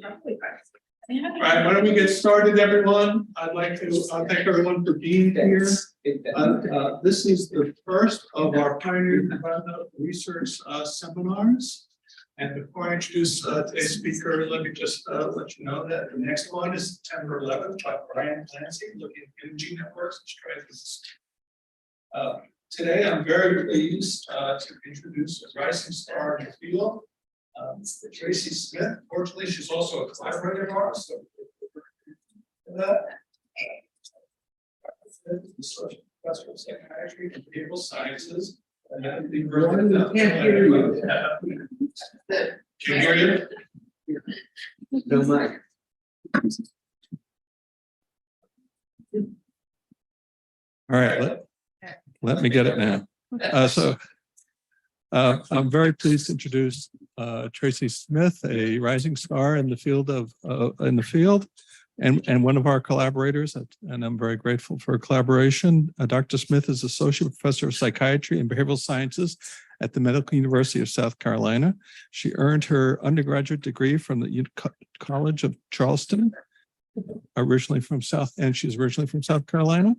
All right, why don't we get started, everyone? I'd like to thank everyone for being here. This is the first of our Pioneer Environmental Research seminars. And before I introduce today's speaker, let me just let you know that the next one is September 11th by Brian Clancy, looking at energy networks and strategies. Today, I'm very pleased to introduce a rising star in the field, Tracy Smith. Fortunately, she's also a collaborator of ours. So Professor of Psychiatry and Behavioral Sciences. Can't hear you. Can you hear you? No mic. All right, let me get it now. I'm very pleased to introduce Tracy Smith, a rising star in the field and one of our collaborators, and I'm very grateful for her collaboration. Dr. Smith is Associate Professor of Psychiatry and Behavioral Sciences at the Medical University of South Carolina. She earned her undergraduate degree from the College of Charleston, she's originally from South Carolina.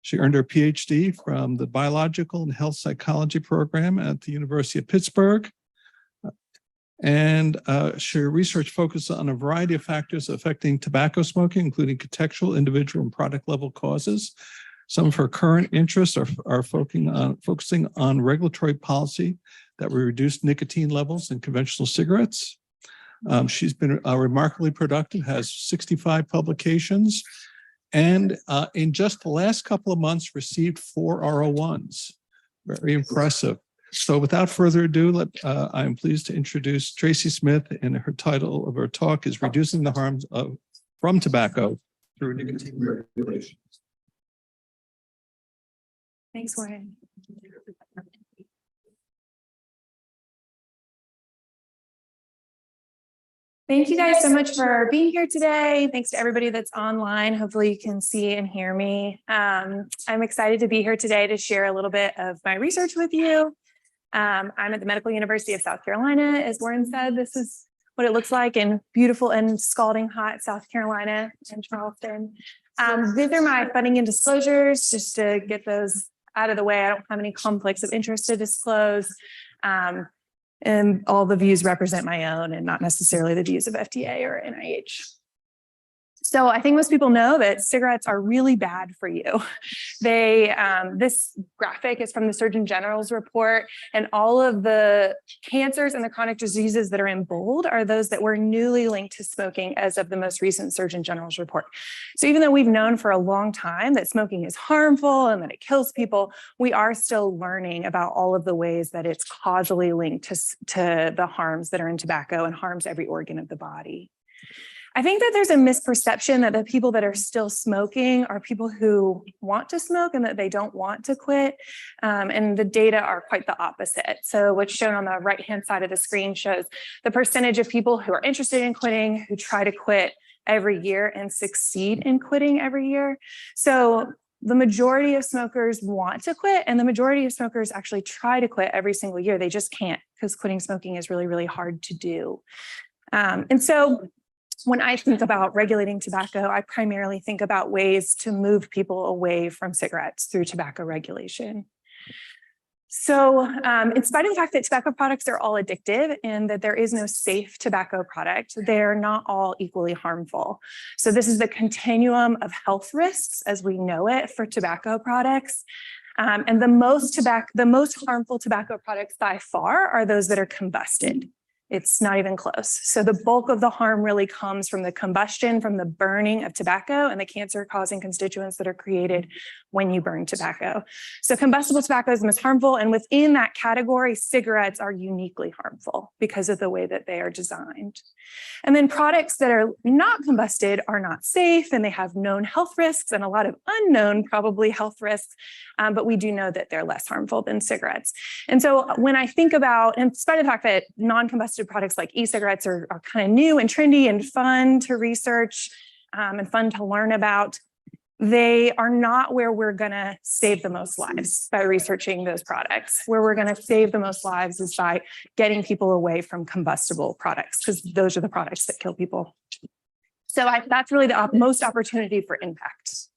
She earned her PhD from the Biological and Health Psychology program at the University of Pittsburgh. And her research focuses on a variety of factors affecting tobacco smoking, including contextual, individual, and product level causes. Some of her current interests are focusing on regulatory policy that will reduce nicotine levels in conventional cigarettes. She's been remarkably productive, has 65 publications, and in just the last couple of months received 4 R01s. Very impressive. So without further ado, I am pleased to introduce Tracy Smith, and her title of her talk is Reducing the Harms from Tobacco Through Nicotine Regulation. Thanks, Warren. Thank you guys so much for being here today. Thanks to everybody that's online. Hopefully you can see and hear me. I'm excited to be here today to share a little bit of my research with you. I'm at the Medical University of South Carolina. As Warren said, this is what it looks like in beautiful and scalding hot South Carolina and Charleston. These are my funding and disclosures, just to get those out of the way. I don't have any conflicts of interest to disclose. And all the views represent my own and not necessarily the views of FDA or NIH. So I think most people know that cigarettes are really bad for you. This graphic is from the Surgeon General's report, and all of the cancers and the chronic diseases that are in bold are those that were newly linked to smoking as of the most recent Surgeon General's report. So even though we've known for a long time that smoking is harmful and that it kills people, we are still learning about all of the ways that it's causally linked to the harms that are in tobacco and harms every organ of the body. I think that there's a misperception that the people that are still smoking are people who want to smoke and that they don't want to quit. And the data are quite the opposite. So what's shown on the right-hand side of the screen shows the percentage of people who are interested in quitting, who try to quit every year and succeed in quitting every year. So the majority of smokers want to quit, and the majority of smokers actually try to quit every single year. They just can't, because quitting smoking is really, really hard to do. And so when I think about regulating tobacco, I primarily think about ways to move people away from cigarettes through tobacco regulation. So in spite of the fact that tobacco products are all addictive and that there is no safe tobacco product, they're not all equally harmful. So this is the continuum of health risks as we know it for tobacco products. And the most harmful tobacco products by far are those that are combusted. It's not even close. So the bulk of the harm really comes from the combustion, from the burning of tobacco and the cancer-causing constituents that are created when you burn tobacco. So combustible tobacco is the most harmful, and within that category, cigarettes are uniquely harmful because of the way that they are designed. And then products that are not combusted are not safe, and they have known health risks and a lot of unknown, probably, health risks, but we do know that they're less harmful than cigarettes. And so when I think about, in spite of the fact that non-combusted products like e-cigarettes are kind of new and trendy and fun to research and fun to learn about, they are not where we're going to save the most lives by researching those products. Where we're going to save the most lives is by getting people away from combustible products, because those are the products that kill people. So that's really the most opportunity for impact.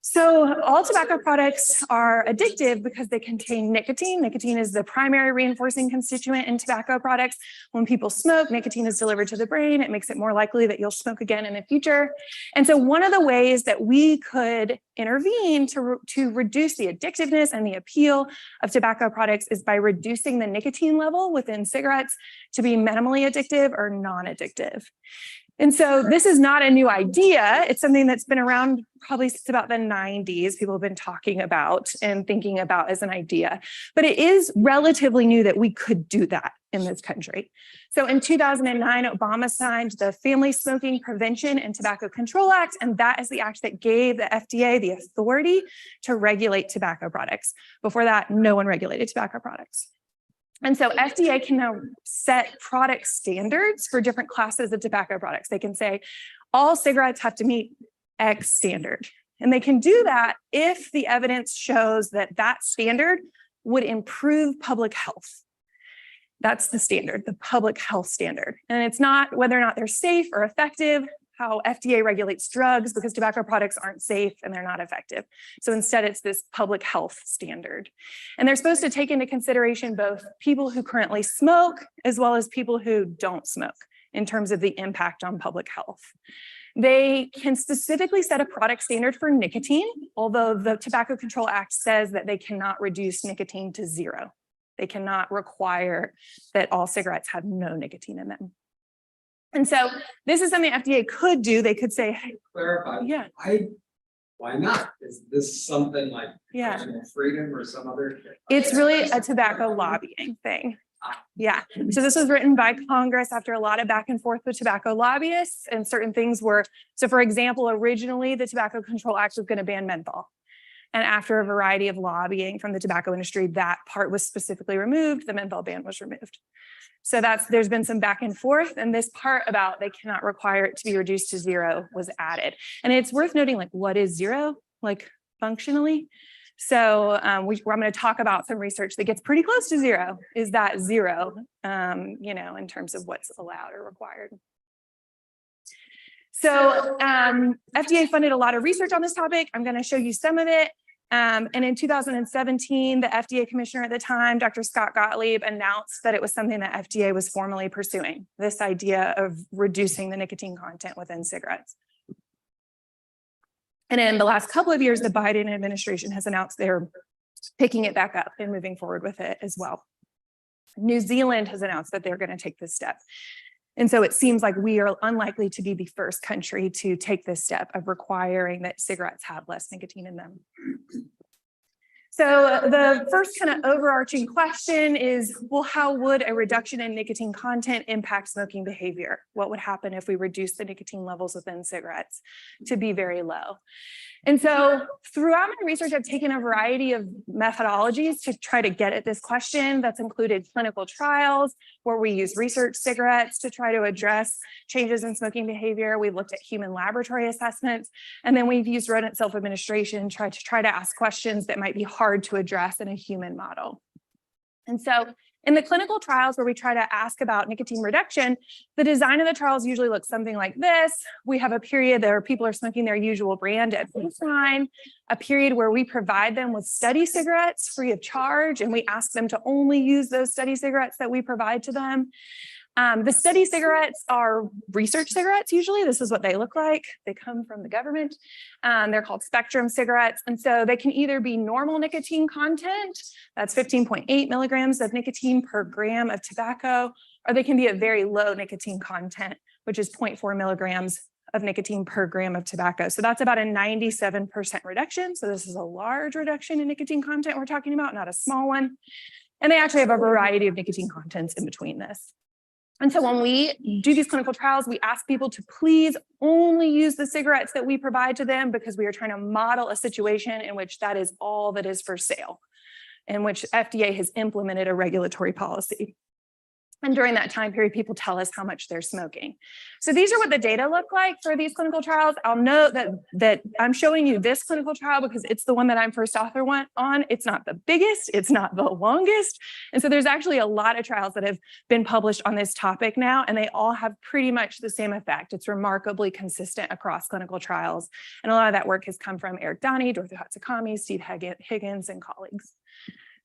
So all tobacco products are addictive because they contain nicotine. Nicotine is the primary reinforcing constituent in tobacco products. When people smoke, nicotine is delivered to the brain. It makes it more likely that you'll smoke again in the future. And so one of the ways that we could intervene to reduce the addictiveness and the appeal of tobacco products is by reducing the nicotine level within cigarettes to be minimally addictive or non-addictive. And so this is not a new idea. It's something that's been around probably since about the 90s. People have been talking about and thinking about as an idea, but it is relatively new that we could do that in this country. So in 2009, Obama signed the Family Smoking Prevention and Tobacco Control Act, and that is the act that gave the FDA the authority to regulate tobacco products. Before that, no one regulated tobacco products. And so FDA can now set product standards for different classes of tobacco products. They can say all cigarettes have to meet X standard. And they can do that if the evidence shows that that standard would improve public health. That's the standard, the public health standard. And it's not whether or not they're safe or effective, how FDA regulates drugs, because tobacco products aren't safe and they're not effective. So instead, it's this public health standard. And they're supposed to take into consideration both people who currently smoke as well as people who don't smoke in terms of the impact on public health. They can specifically set a product standard for nicotine, although the Tobacco Control Act says that they cannot reduce nicotine to zero. They cannot require that all cigarettes have no nicotine in them. And so this is something FDA could do. They could say, hey, clarify. Yeah. Why not? Is this something like Yeah. personal freedom or some other? It's really a tobacco lobbying thing. Yeah. So this was written by Congress after a lot of back and forth with tobacco lobbyists, and certain things were, so for example, originally the Tobacco Control Act was going to ban menthol. And after a variety of lobbying from the tobacco industry, that part was specifically removed. The menthol ban was removed. So there's been some back and forth, and this part about they cannot require it to be reduced to zero was added. And it's worth noting, like, what is zero, like functionally? So I'm going to talk about some research that gets pretty close to zero. Is that zero, in terms of what's allowed or required? So FDA funded a lot of research on this topic. I'm going to show you some of it. And in 2017, the FDA commissioner at the time, Dr. Scott Gottlieb, announced that it was something that FDA was formally pursuing, this idea of reducing the nicotine content within cigarettes. And in the last couple of years, the Biden administration has announced they're picking it back up and moving forward with it as well. New Zealand has announced that they're going to take this step. And so it seems like we are unlikely to be the first country to take this step of requiring that cigarettes have less nicotine in them. So the first kind of overarching question is, well, how would a reduction in nicotine content impact smoking behavior? What would happen if we reduce the nicotine levels within cigarettes to be very low? And so throughout my research, I've taken a variety of methodologies to try to get at this question. That's included clinical trials where we use research cigarettes to try to address changes in smoking behavior. We've looked at human laboratory assessments, and then we've used rodent self-administration to try to ask questions that might be hard to address in a human model. And so in the clinical trials where we try to ask about nicotine reduction, the design of the trials usually looks something like this. We have a period where people are smoking their usual brand at baseline, a period where we provide them with study cigarettes free of charge, and we ask them to only use those study cigarettes that we provide to them. The study cigarettes are research cigarettes, usually. This is what they look like. They come from the government. They're called spectrum cigarettes. And so they can either be normal nicotine content, that's 15.8 milligrams of nicotine per gram of tobacco, or they can be a very low nicotine content, which is 0.4 milligrams of nicotine per gram of tobacco. So that's about a 97% reduction. So this is a large reduction in nicotine content we're talking about, not a small one. And they actually have a variety of nicotine contents in between this. And so when we do these clinical trials, we ask people to please only use the cigarettes that we provide to them, because we are trying to model a situation in which that is all that is for sale, in which FDA has implemented a regulatory policy. And during that time period, people tell us how much they're smoking. So these are what the data look like for these clinical trials. I'll note that I'm showing you this clinical trial because it's the one that I'm first author on. It's not the biggest, it's not the longest. And so there's actually a lot of trials that have been published on this topic now, and they all have pretty much the same effect. It's remarkably consistent across clinical trials. And a lot of that work has come from Eric Donnie, Dorothy Hatsukami, Steve Higgins, and colleagues.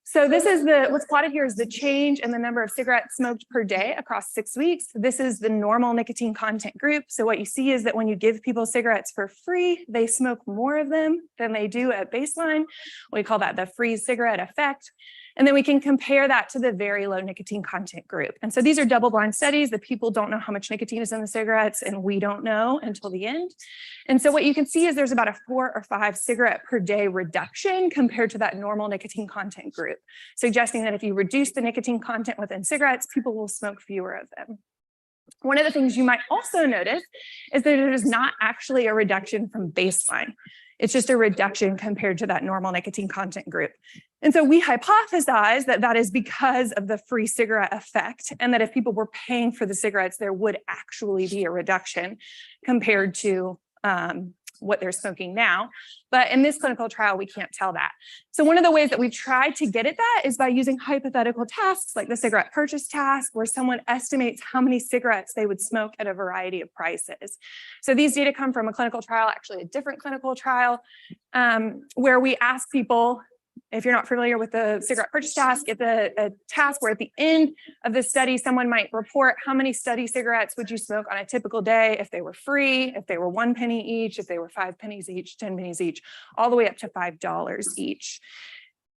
So this is what's plotted here is the change in the number of cigarettes smoked per day across 6 weeks. This is the normal nicotine content group. So what you see is that when you give people cigarettes for free, they smoke more of them than they do at baseline. We call that the free cigarette effect. And then we can compare that to the very low nicotine content group. And so these are double-blind studies. The people don't know how much nicotine is in the cigarettes, and we don't know until the end. And so what you can see is there's about a 4 or 5 cigarette per day reduction compared to that normal nicotine content group, suggesting that if you reduce the nicotine content within cigarettes, people will smoke fewer of them. One of the things you might also notice is that there is not actually a reduction from baseline. It's just a reduction compared to that normal nicotine content group. And so we hypothesize that that is because of the free cigarette effect, and that if people were paying for the cigarettes, there would actually be a reduction compared to what they're smoking now. But in this clinical trial, we can't tell that. So one of the ways that we've tried to get at that is by using hypothetical tasks like the cigarette purchase task, where someone estimates how many cigarettes they would smoke at a variety of prices. So these data come from a clinical trial, actually a different clinical trial, where we ask people, if you're not familiar with the cigarette purchase task, it's a task where at the end of the study, someone might report how many study cigarettes would you smoke on a typical day if they were free, if they were 1 penny each, if they were 5 pennies each, 10 pennies each, all the way up to $5 each.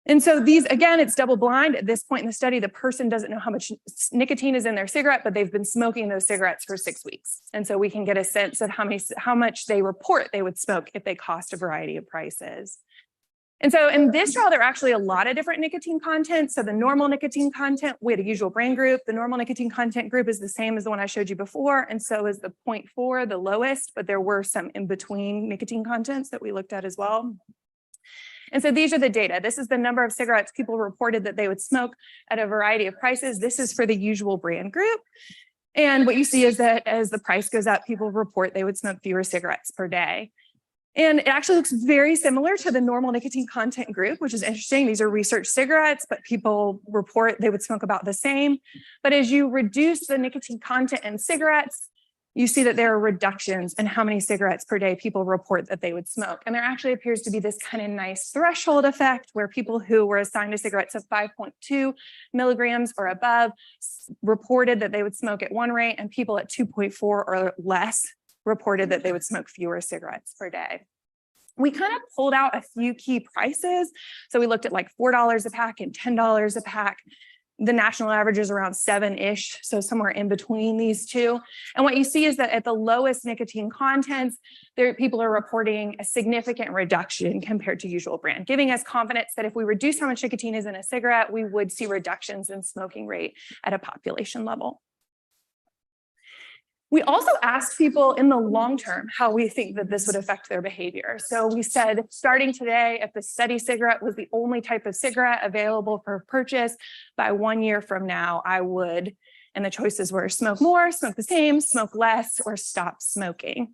And so these, again, it's double blind. At this point in the study, the person doesn't know how much nicotine is in their cigarette, but they've been smoking those cigarettes for 6 weeks. And so we can get a sense of how much they report they would smoke if they cost a variety of prices. And so in this trial, there are actually a lot of different nicotine content. So the normal nicotine content, we had a usual brain group. The normal nicotine content group is the same as the one I showed you before. And so is the 0.4, the lowest, but there were some in between nicotine contents that we looked at as well. And so these are the data. This is the number of cigarettes people reported that they would smoke at a variety of prices. This is for the usual brand group. And what you see is that as the price goes up, people report they would smoke fewer cigarettes per day. And it actually looks very similar to the normal nicotine content group, which is interesting. These are research cigarettes, but people report they would smoke about the same. But as you reduce the nicotine content in cigarettes, you see that there are reductions in how many cigarettes per day people report that they would smoke. And there actually appears to be this kind of nice threshold effect where people who were assigned to cigarettes of 5.2 milligrams or above reported that they would smoke at one rate, and people at 2.4 or less reported that they would smoke fewer cigarettes per day. We kind of pulled out a few key prices. So we looked at like $4 a pack and $10 a pack. The national average is around 7-ish, so somewhere in between these two. And what you see is that at the lowest nicotine contents, people are reporting a significant reduction compared to usual brand, giving us confidence that if we reduce how much nicotine is in a cigarette, we would see reductions in smoking rate at a population level. We also asked people in the long term how we think that this would affect their behavior. So we said, starting today, if the study cigarette was the only type of cigarette available for purchase, by 1 year from now, I would, and the choices were smoke more, smoke the same, smoke less, or stop smoking.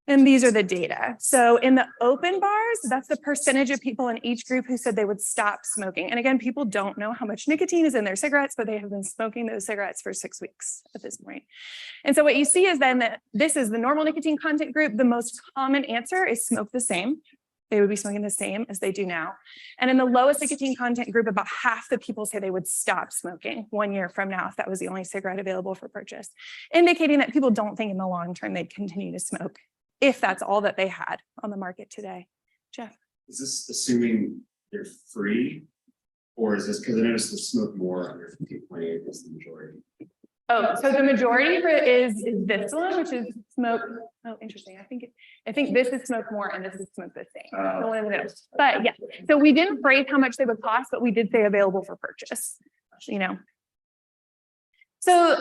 And these are the data. So in the open bars, that's the percentage of people in each group who said they would stop smoking. And again, people don't know how much nicotine is in their cigarettes, but they have been smoking those cigarettes for 6 weeks at this point. And so what you see is then that this is the normal nicotine content group. The most common answer is smoke the same. They would be smoking the same as they do now. And in the lowest nicotine content group, about half the people say they would stop smoking 1 year from now if that was the only cigarette available for purchase, indicating that people don't think in the long term they'd continue to smoke if that's all that they had on the market today. Jeff? Is this assuming they're free, or is this because I noticed the smoke more under 15.8 is the majority? Oh, so the majority is this one, which is smoke. Oh, interesting. I think this is smoke more and this is smoke the same. So one of the middle. But yeah, so we didn't phrase how much they would cost, but we did say available for purchase, you know. So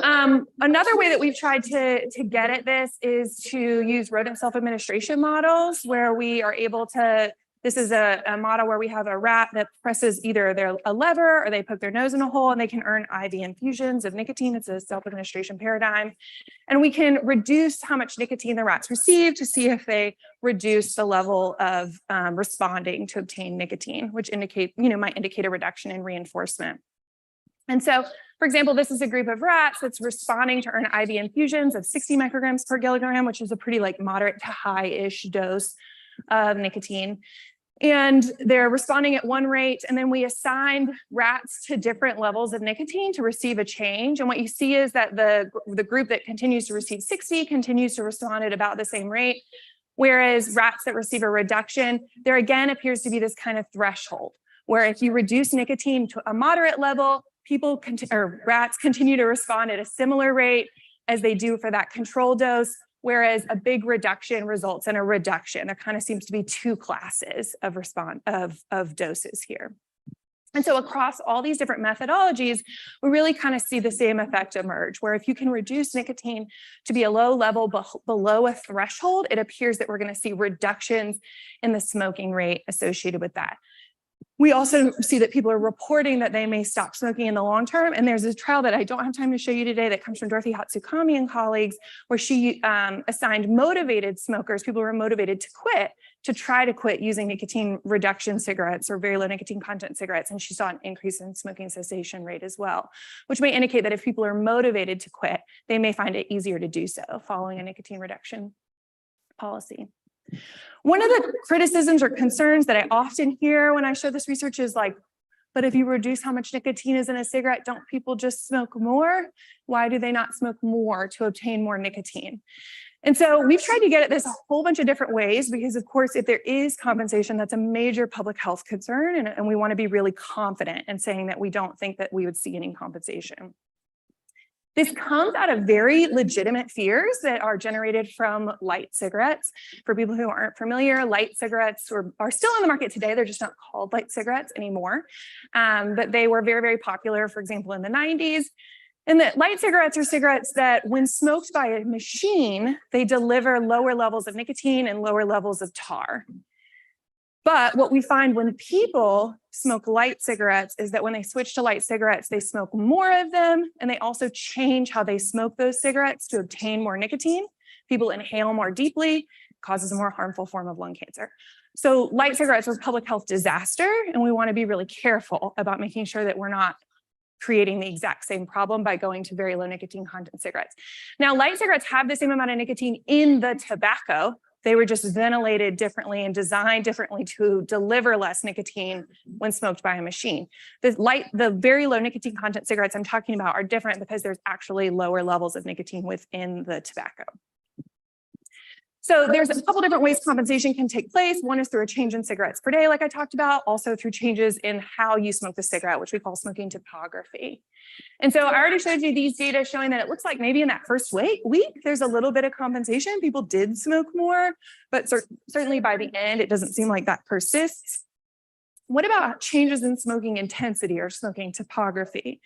another way that we've tried to get at this is to use rodent self-administration models where we are able to This is a model where we have a rat that presses either a lever or they poke their nose in a hole and they can earn IV infusions of nicotine. It's a self-administration paradigm. And we can reduce how much nicotine the rats receive to see if they reduce the level of responding to obtain nicotine, which might indicate a reduction in reinforcement. And so, for example, this is a group of rats that's responding to earn IV infusions of 60 micrograms per kilogram, which is a pretty moderate to high-ish dose of nicotine. And they're responding at one rate, and then we assigned rats to different levels of nicotine to receive a change. And what you see is that the group that continues to receive 60 continues to respond at about the same rate, whereas rats that receive a reduction, there again appears to be this kind of threshold, where if you reduce nicotine to a moderate level, rats continue to respond at a similar rate as they do for that control dose, whereas a big reduction results in a reduction. There kind of seems to be two classes of doses here. And so across all these different methodologies, we really kind of see the same effect emerge, where if you can reduce nicotine to be a low level below a threshold, it appears that we're going to see reductions in the smoking rate associated with that. We also see that people are reporting that they may stop smoking in the long term. And there's a trial that I don't have time to show you today that comes from Dorothy Hatsukami and colleagues, where she assigned motivated smokers, people who are motivated to quit, to try to quit using nicotine reduction cigarettes or very low nicotine content cigarettes. And she saw an increase in smoking cessation rate as well, which may indicate that if people are motivated to quit, they may find it easier to do so following a nicotine reduction policy. One of the criticisms or concerns that I often hear when I show this research is but if you reduce how much nicotine is in a cigarette, don't people just smoke more? Why do they not smoke more to obtain more nicotine? And so we've tried to get at this a whole bunch of different ways, because of course, if there is compensation, that's a major public health concern. And we want to be really confident in saying that we don't think that we would see any compensation. This comes out of very legitimate fears that are generated from light cigarettes. For people who aren't familiar, light cigarettes are still on the market today. They're just not called light cigarettes anymore. But they were very, very popular, for example, in the 90s. And that light cigarettes are cigarettes that, when smoked by a machine, they deliver lower levels of nicotine and lower levels of tar. But what we find when people smoke light cigarettes is that when they switch to light cigarettes, they smoke more of them, and they also change how they smoke those cigarettes to obtain more nicotine. People inhale more deeply, causes a more harmful form of lung cancer. So light cigarettes are a public health disaster, and we want to be really careful about making sure that we're not creating the exact same problem by going to very low nicotine content cigarettes. Now, light cigarettes have the same amount of nicotine in the tobacco. They were just ventilated differently and designed differently to deliver less nicotine when smoked by a machine. The very low nicotine content cigarettes I'm talking about are different because there's actually lower levels of nicotine within the tobacco. So there's a couple different ways compensation can take place. One is through a change in cigarettes per day, like I talked about, also through changes in how you smoke the cigarette, which we call smoking topography. And so I already showed you these data showing that it looks like maybe in that first week, there's a little bit of compensation. People did smoke more, but certainly by the end, it doesn't seem like that persists. What about changes in smoking intensity or smoking topography?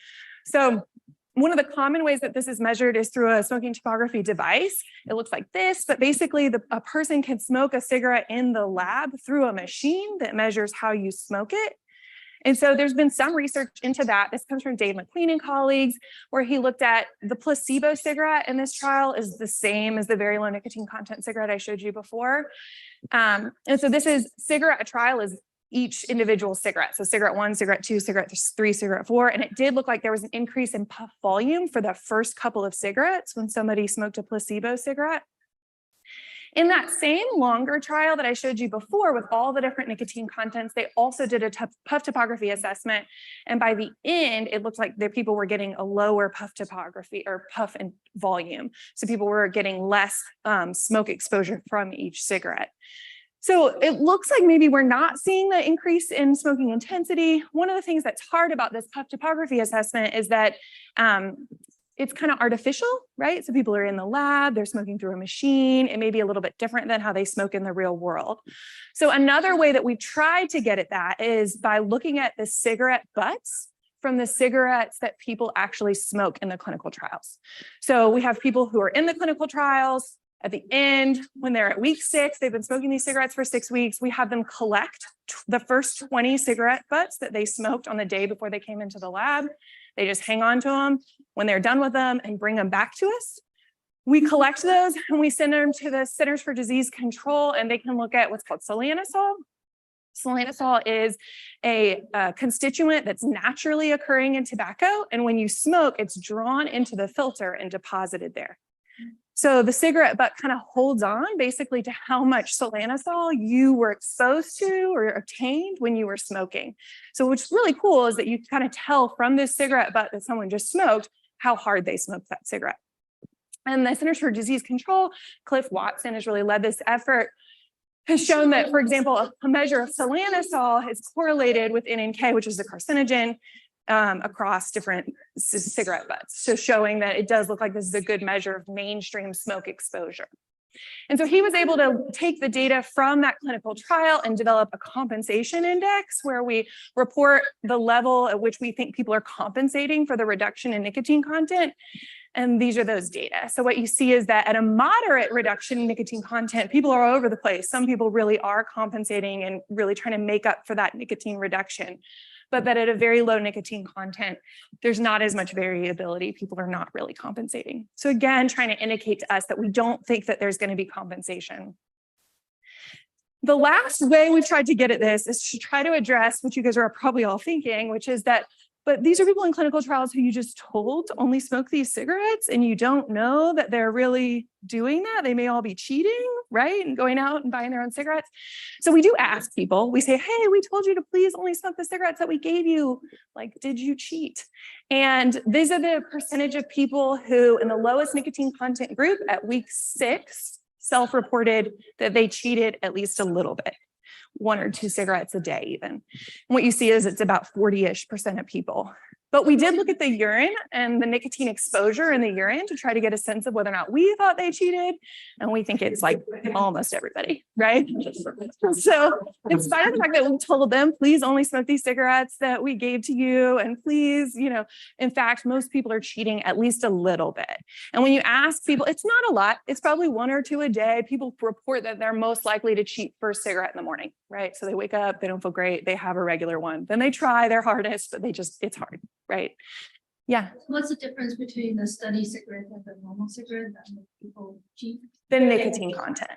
So one of the common ways that this is measured is through a smoking topography device. It looks like this, but basically a person can smoke a cigarette in the lab through a machine that measures how you smoke it. And so there's been some research into that. This comes from Dave McLean and colleagues, where he looked at the placebo cigarette in this trial is the same as the very low nicotine content cigarette I showed you before. And so a trial is each individual cigarette. So cigarette 1, cigarette 2, cigarette 3, cigarette 4. And it did look like there was an increase in puff volume for the first couple of cigarettes when somebody smoked a placebo cigarette. In that same longer trial that I showed you before with all the different nicotine contents, they also did a puff topography assessment. And by the end, it looked like the people were getting a lower puff topography or puff and volume. So people were getting less smoke exposure from each cigarette. So it looks like maybe we're not seeing the increase in smoking intensity. One of the things that's hard about this puff topography assessment is that it's kind of artificial, right? So people are in the lab, they're smoking through a machine. It may be a little bit different than how they smoke in the real world. So another way that we tried to get at that is by looking at the cigarette butts from the cigarettes that people actually smoke in the clinical trials. So we have people who are in the clinical trials, At the end, when they're at week 6, they've been smoking these cigarettes for 6 weeks. We have them collect the first 20 cigarette butts that they smoked on the day before they came into the lab. They just hang on to them when they're done with them and bring them back to us. We collect those and we send them to the Centers for Disease Control, and they can look at what's called solanosol. Solanosol is a constituent that's naturally occurring in tobacco. And when you smoke, it's drawn into the filter and deposited there. So the cigarette butt kind of holds on basically to how much solanosol you were exposed to or obtained when you were smoking. So what's really cool is that you kind of tell from this cigarette butt that someone just smoked how hard they smoked that cigarette. And the Centers for Disease Control, Cliff Watson has really led this effort, has shown that, for example, a measure of solanosol is correlated with NNK, which is the carcinogen, across different cigarette butts. So showing that it does look like this is a good measure of mainstream smoke exposure. And so he was able to take the data from that clinical trial and develop a compensation index where we report the level at which we think people are compensating for the reduction in nicotine content. And these are those data. So what you see is that at a moderate reduction in nicotine content, people are all over the place. Some people really are compensating and really trying to make up for that nicotine reduction. But that at a very low nicotine content, there's not as much variability. People are not really compensating. So again, trying to indicate to us that we don't think that there's going to be compensation. The last way we've tried to get at this is to try to address what you guys are probably all thinking, which is that, but these are people in clinical trials who you just told to only smoke these cigarettes, and you don't know that they're really doing that. They may all be cheating, right? And going out and buying their own cigarettes. So we do ask people, we say, hey, we told you to please only smoke the cigarettes that we gave you. Like, did you cheat? And these are the percentage of people who in the lowest nicotine content group at week 6 self-reported that they cheated at least a little bit. 1 or 2 cigarettes a day even. And what you see is it's about 40-ish% of people. But we did look at the urine and the nicotine exposure in the urine to try to get a sense of whether or not we thought they cheated. And we think it's like almost everybody, right? So in spite of the fact that we told them, please only smoke these cigarettes that we gave to you. And please, in fact, most people are cheating at least a little bit. And when you ask people, it's not a lot. It's probably 1 or 2 a day. People report that they're most likely to cheat first cigarette in the morning, right? So they wake up, they don't feel great. They have a regular one. Then they try their hardest, but it's hard. Right. Yeah. What's the difference between the study cigarette and the normal cigarette that people cheat? The nicotine content.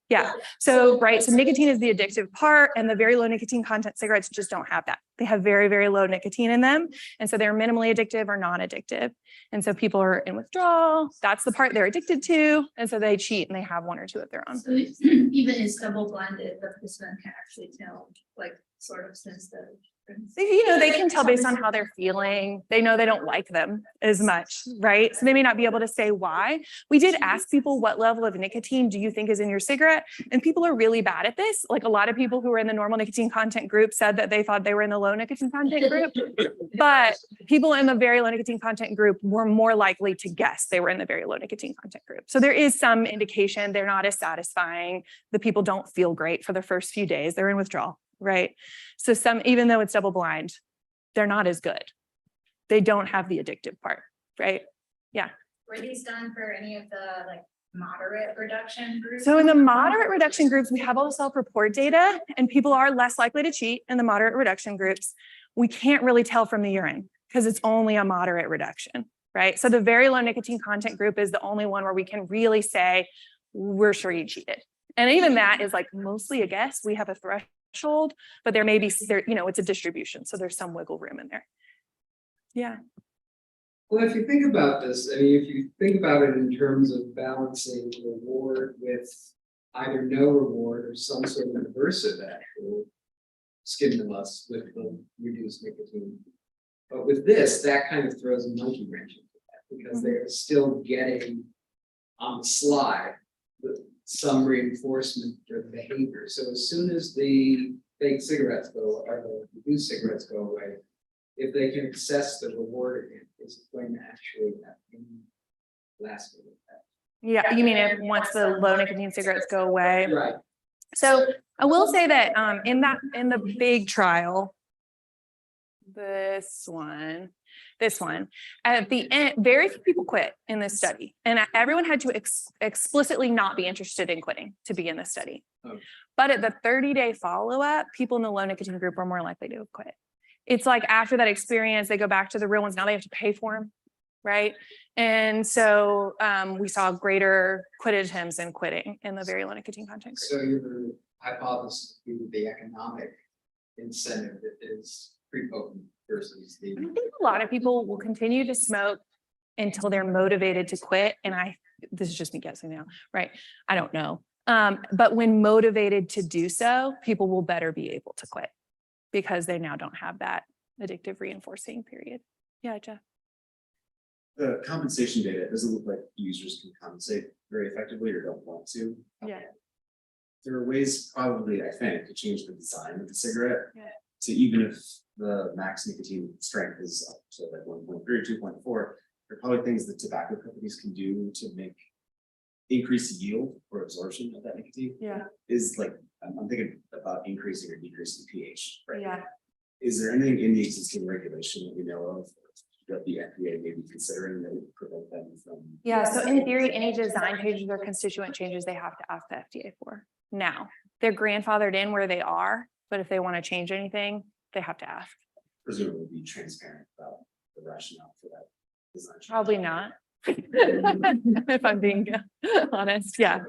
Yeah. So, right. So nicotine is the addictive part, and the very low nicotine content cigarettes just don't have that. They have very, very low nicotine in them. And so they're minimally addictive or non-addictive. And so people are in withdrawal. That's the part they're addicted to. And so they cheat and they have 1 or 2 of their own. So even it's double blinded, the participant can actually tell, like, sort of sense the difference. They can tell based on how they're feeling. They know they don't like them as much, right? So they may not be able to say why. We did ask people, what level of nicotine do you think is in your cigarette? And people are really bad at this. Like, a lot of people who were in the normal nicotine content group said that they thought they were in the low nicotine content group. But people in the very low nicotine content group were more likely to guess they were in the very low nicotine content group. So there is some indication they're not as satisfying. The people don't feel great for the first few days. They're in withdrawal. Right. So even though it's double blind, they're not as good. They don't have the addictive part. Right. Yeah. Were these done for any of the moderate reduction groups? So in the moderate reduction groups, we have all the self-report data, and people are less likely to cheat in the moderate reduction groups. We can't really tell from the urine because it's only a moderate reduction. Right. So the very low nicotine content group is the only one where we can really say, we're sure you cheated. And even that is mostly a guess. We have a threshold, but there may be, it's a distribution. So there's some wiggle room in there. Yeah. Well, if you think about this, if you think about it in terms of balancing reward with either no reward or some sort of aversive actual stimulus with the reduced nicotine. But with this, that kind of throws a monkey wrench into that because they're still getting on the slide some reinforcement for the behavior. So as soon as the fake cigarettes go, or the reduced cigarettes go away, if they can access the reward again, it's going to actually have any lasting effect. Yeah, you mean once the low nicotine cigarettes go away? Right. So I will say that in the big trial, this one, this one. At the end, very few people quit in this study, and everyone had to explicitly not be interested in quitting to be in this study. Oh. But at the 30-day follow-up, people in the low nicotine group were more likely to have quit. It's like after that experience, they go back to the real ones. Now they have to pay for them, right? And so we saw greater quit attempts and quitting in the very low nicotine content group. So your hypothesis would be the economic incentive that is pre-potent versus the. I think a lot of people will continue to smoke until they're motivated to quit. And this is just me guessing now, right? I don't know. But when motivated to do so, people will better be able to quit because they now don't have that addictive reinforcing period. Yeah, Jeff. The compensation data, doesn't look like users can compensate very effectively or don't want to. Yeah. There are ways probably, I think, to change the design of the cigarette. Yeah. To even if the max nicotine strength is up to like 1.3, 2.4, there are probably things that tobacco companies can do to increase yield or absorption of that nicotine. Yeah. Is like, I'm thinking about increasing or decreasing pH, right? Yeah. Is there anything in the existing regulation that we know of that the FDA may be considering that would prevent them from? Yeah. So in theory, any design changes or constituent changes, they have to ask the FDA for. Now, they're grandfathered in where they are, but if they want to change anything, they have to ask. Presumably be transparent about the rationale for that design change. Probably not. If I'm being honest. Yeah.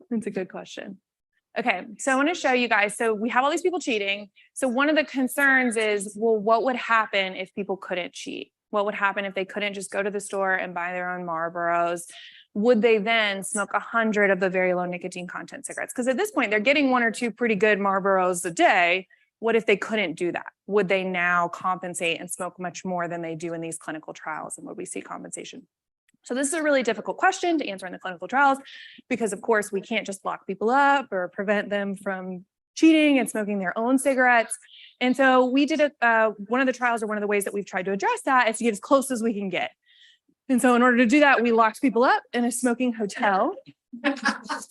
That's a good question. Okay, so I want to show you guys. So we have all these people cheating. So one of the concerns is, well, what would happen if people couldn't cheat? What would happen if they couldn't just go to the store and buy their own Marlboros? Would they then smoke 100 of the very low nicotine content cigarettes? Because at this point, they're getting 1 or 2 pretty good Marlboros a day. What if they couldn't do that? Would they now compensate and smoke much more than they do in these clinical trials? And would we see compensation? So this is a really difficult question to answer in the clinical trials, because of course we can't just lock people up or prevent them from cheating and smoking their own cigarettes. And so we did one of the trials, or one of the ways that we've tried to address that, is to get as close as we can get. And so in order to do that, we locked people up in a smoking hotel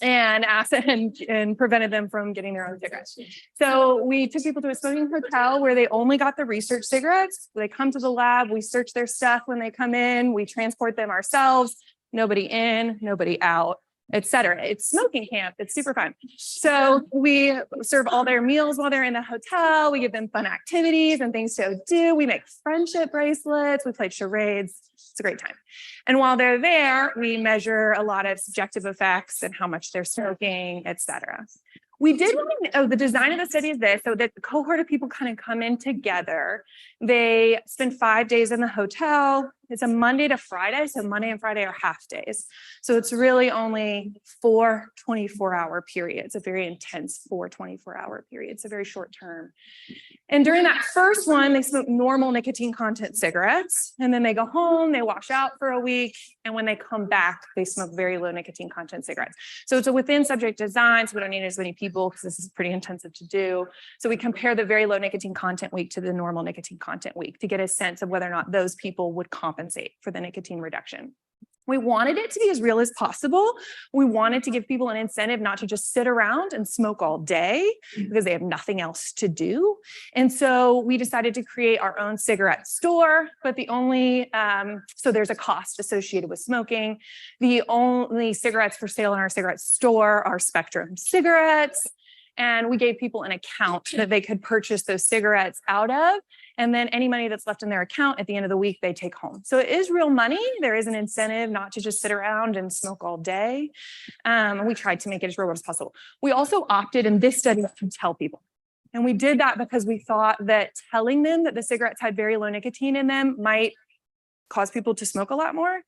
and asked and prevented them from getting their own cigarettes. So we took people to a smoking hotel where they only got the research cigarettes. They come to the lab, we search their stuff when they come in, we transport them ourselves, nobody in, nobody out, etc. It's smoking camp. It's super fun. So we serve all their meals while they're in the hotel. We give them fun activities and things to do. We make friendship bracelets. We played charades. It's a great time. And while they're there, we measure a lot of subjective effects and how much they're smoking, etc. We did the design of the study is this, so that the cohort of people kind of come in together. They spend 5 days in the hotel. It's a Monday to Friday, so Monday and Friday are half days. So it's really only 4 24-hour periods, a very intense 4 24-hour periods, a very short term. And during that first one, they smoke normal nicotine content cigarettes, and then they go home, they wash out for a week, and when they come back, they smoke very low nicotine content cigarettes. So it's a within subject design, so we don't need as many people because this is pretty intensive to do. So we compare the very low nicotine content week to the normal nicotine content week to get a sense of whether or not those people would compensate for the nicotine reduction. We wanted it to be as real as possible. We wanted to give people an incentive not to just sit around and smoke all day because they have nothing else to do. And so we decided to create our own cigarette store, but so there's a cost associated with smoking. The only cigarettes for sale in our cigarette store are Spectrum cigarettes. And we gave people an account that they could purchase those cigarettes out of. And then any money that's left in their account at the end of the week, they take home. So it is real money. There is an incentive not to just sit around and smoke all day. And we tried to make it as real as possible. We also opted in this study to tell people. And we did that because we thought that telling them that the cigarettes had very low nicotine in them might cause people to smoke a lot more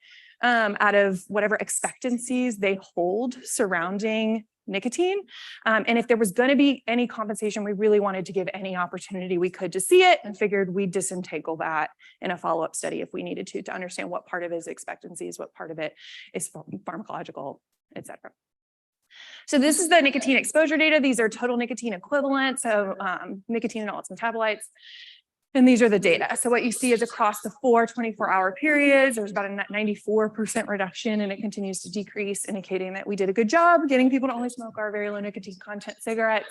out of whatever expectancies they hold surrounding nicotine. And if there was going to be any compensation, we really wanted to give any opportunity we could to see it, and figured we'd disentangle that in a follow-up study if we needed to understand what part of it is expectancies, what part of it is pharmacological, etc. So this is the nicotine exposure data. These are total nicotine equivalent, so nicotine and all its metabolites. And these are the data. So what you see is across the 4 24-hour periods, there's about a 94% reduction, and it continues to decrease, indicating that we did a good job getting people to only smoke our very low nicotine content cigarettes.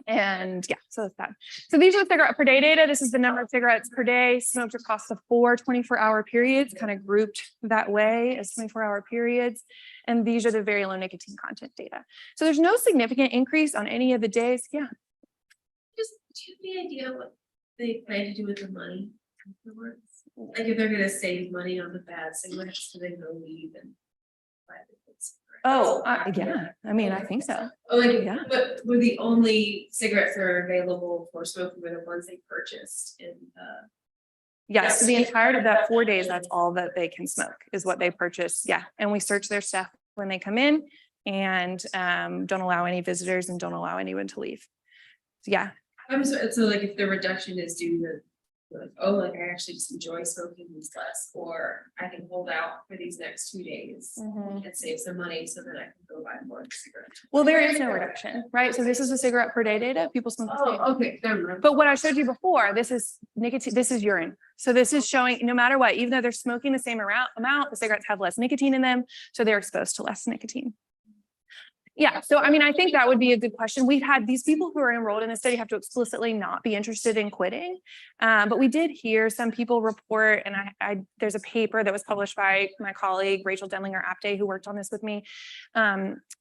And yeah, so that's that. So these are the cigarette per day data. This is the number of cigarettes per day smoked across the 4 24-hour periods, kind of grouped that way as 24-hour periods. And these are the very low nicotine content data. So there's no significant increase on any of the days. Yeah. Just do you have any idea what they plan to do with the money afterwards? Like if they're gonna save money on the bad cigarettes, do they go leave and buy the good cigarettes? Oh, yeah. I mean, I think so. Oh, like, Yeah. but were the only cigarettes that are available for smoking were the ones they purchased in Yes, so the entirety of that 4 days, that's all that they can smoke is what they purchase. Yeah. And we search their stuff when they come in and don't allow any visitors and don't allow anyone to leave. So, yeah. so like if the reduction is due to like, oh, like I actually just enjoy smoking these less, or I can hold out for these next 2 days and save some money so that I can go buy more cigarettes. Well, there is no reduction, right? So this is the cigarette per day data. People smoke. the same. Oh, okay, never mind. But what I showed you before, this is nicotine, this is urine. So this is showing no matter what, even though they're smoking the same amount, the cigarettes have less nicotine in them. So they're exposed to less nicotine. Yeah, so I mean, I think that would be a good question. We've had these people who are enrolled in the study have to explicitly not be interested in quitting. But we did hear some people report, and there's a paper that was published by my colleague, Rachel Denlinger-Apte, who worked on this with me.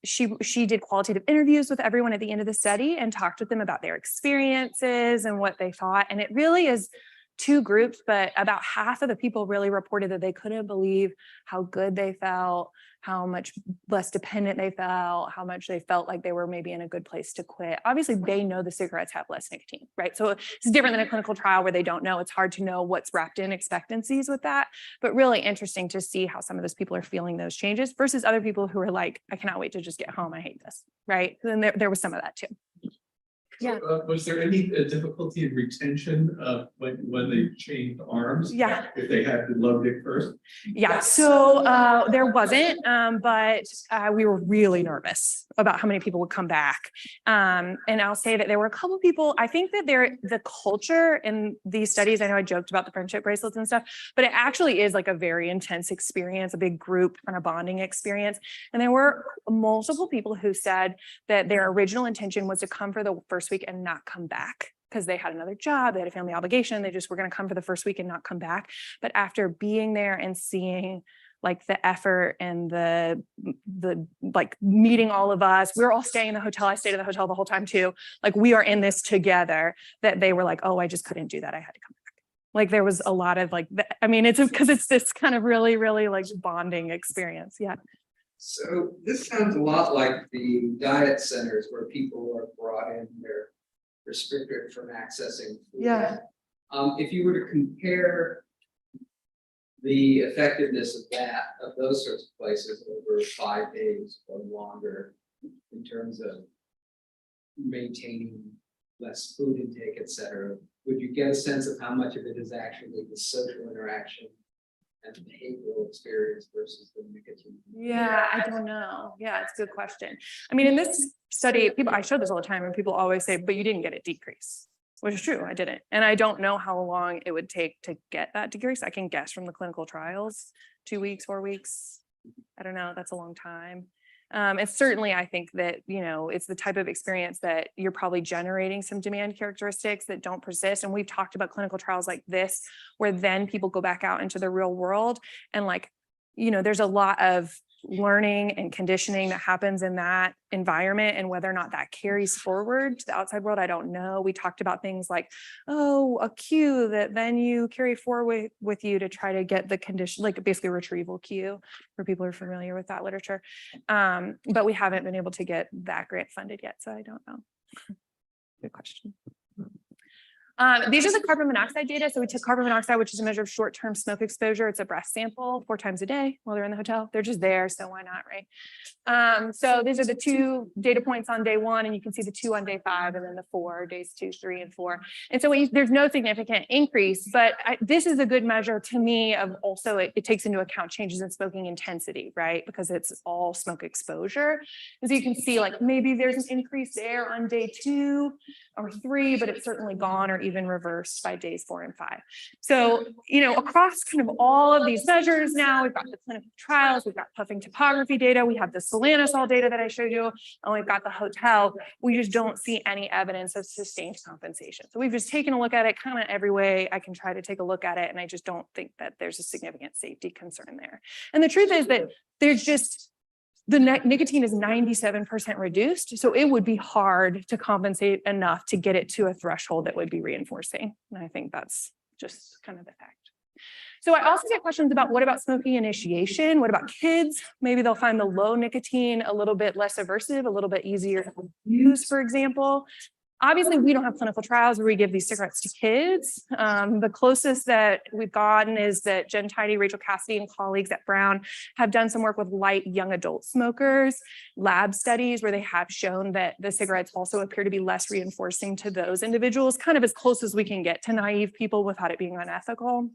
She did qualitative interviews with everyone at the end of the study and talked with them about their experiences and what they thought. And it really is 2 groups, but about half of the people really reported that they couldn't believe how good they felt, how much less dependent they felt, how much they felt like they were maybe in a good place to quit. Obviously, they know the cigarettes have less nicotine, right? So it's different than a clinical trial where they don't know. It's hard to know what's wrapped in expectancies with that, but really interesting to see how some of those people are feeling those changes versus other people who are like, I cannot wait to just get home. I hate this, right? And there was some of that too. Yeah. Was there any difficulty in retention when they changed arms? Yeah. If they had the low dick first? Yeah, so there wasn't, but we were really nervous about how many people would come back. And I'll say that there were a couple of people, I think that the culture in these studies, I know I joked about the friendship bracelets and stuff, but it actually is like a very intense experience, a big group kind of bonding experience. And there were multiple people who said that their original intention was to come for the first week and not come back because they had another job, they had a family obligation, they just were going to come for the first week and not come back. But after being there and seeing like the effort and the like meeting all of us, we were all staying in the hotel. I stayed in the hotel the whole time too. Like we are in this together, that they were like, oh, I just couldn't do that. I had to come back. Like there was a lot of like, I mean, it's because it's this kind of really, really like bonding experience. Yeah. So this sounds a lot like the diet centers where people are brought in, they're restricted from accessing food. Yeah. If you were to compare the effectiveness of those sorts of places over 5 days or longer in terms of maintaining less food intake, et cetera, would you get a sense of how much of it is actually the social interaction and the behavioral experience versus the nicotine? Yeah, I don't know. Yeah, it's a good question. I mean, in this study, I show this all the time and people always say, but you didn't get a decrease, which is true. I didn't. And I don't know how long it would take to get that decrease. I can guess from the clinical trials, 2 weeks, 4 weeks. I don't know. That's a long time. It's certainly, I think that, it's the type of experience that you're probably generating some demand characteristics that don't persist. And we've talked about clinical trials like this, where then people go back out into the real world and there's a lot of learning and conditioning that happens in that environment, and whether or not that carries forward to the outside world, I don't know. We talked about things like, a cue that then you carry forward with you to try to get the condition, like basically a retrieval cue for people who are familiar with that literature. But we haven't been able to get that grant funded yet, so I don't know. Good question. These are the carbon monoxide data. So we took carbon monoxide, which is a measure of short-term smoke exposure. It's a breath sample 4 times a day while they're in the hotel. They're just there, so why not, right? So these are the 2 data points on day 1, and you can see the 2 on day 5, and then the 4, days 2, 3, and 4. And so there's no significant increase, but this is a good measure to me of also, it takes into account changes in smoking intensity, right? Because it's all smoke exposure. And so you can see like maybe there's an increase there on day 2 or 3, but it's certainly gone or even even reversed by days 4 and 5. So, across kind of all of these measures now, we've got the clinical trials, we've got puffing topography data, we have the Solanosol data that I showed you, and we've got the hotel. We just don't see any evidence of sustained compensation. So we've just taken a look at it kind of every way I can try to take a look at it, and I just don't think that there's a significant safety concern there. And the truth is that there's just, the nicotine is 97% reduced, so it would be hard to compensate enough to get it to a threshold that would be reinforcing. And I think that's just kind of the fact. So I also get questions about, what about smoking initiation? What about kids? Maybe they'll find the low nicotine a little bit less aversive, a little bit easier to use, for example. Obviously, we don't have clinical trials where we give these cigarettes to kids. The closest that we've gotten is that Jen Tidy, Rachel Cassidy, and colleagues at Brown have done some work with light young adult smokers, lab studies where they have shown that the cigarettes also appear to be less reinforcing to those individuals, kind of as close as we can get to naive people without it being unethical.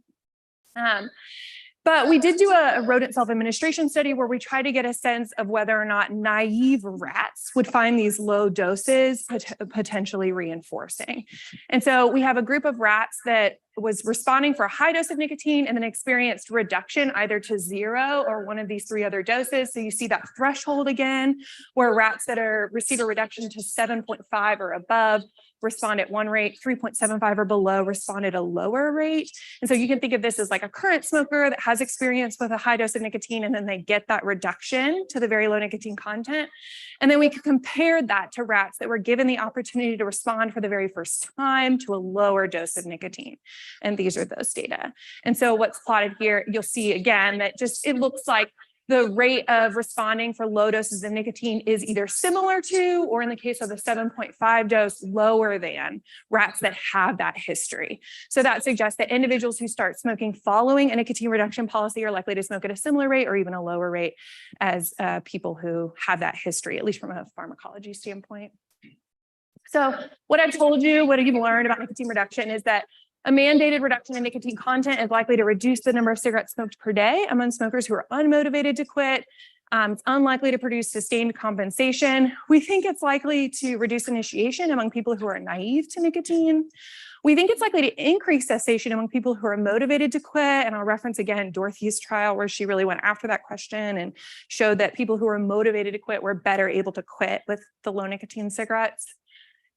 But we did do a rodent self-administration study where we tried to get a sense of whether or not naive rats would find these low doses potentially reinforcing. And so we have a group of rats that was responding for a high dose of nicotine and then experienced reduction either to 0 or one of these 3 other doses. So you see that threshold again, where rats that receive a reduction to 7.5 or above respond at one rate, 3.75 or below respond at a lower rate. And so you can think of this as like a current smoker that has experience with a high dose of nicotine, and then they get that reduction to the very low nicotine content. And then we could compare that to rats that were given the opportunity to respond for the very first time to a lower dose of nicotine. And these are those data. And so what's plotted here, you'll see again that just, it looks like the rate of responding for low doses of nicotine is either similar to, or in the case of the 7.5 dose, lower than rats that have that history. So that suggests that individuals who start smoking following a nicotine reduction policy are likely to smoke at a similar rate or even a lower rate as people who have that history, at least from a pharmacology standpoint. So what I've told you, what you've learned about nicotine reduction is that a mandated reduction in nicotine content is likely to reduce the number of cigarettes smoked per day among smokers who are unmotivated to quit. It's unlikely to produce sustained compensation. We think it's likely to reduce initiation among people who are naive to nicotine. We think it's likely to increase cessation among people who are motivated to quit. And I'll reference again Dorothy's trial, where she really went after that question and showed that people who are motivated to quit were better able to quit with the low nicotine cigarettes.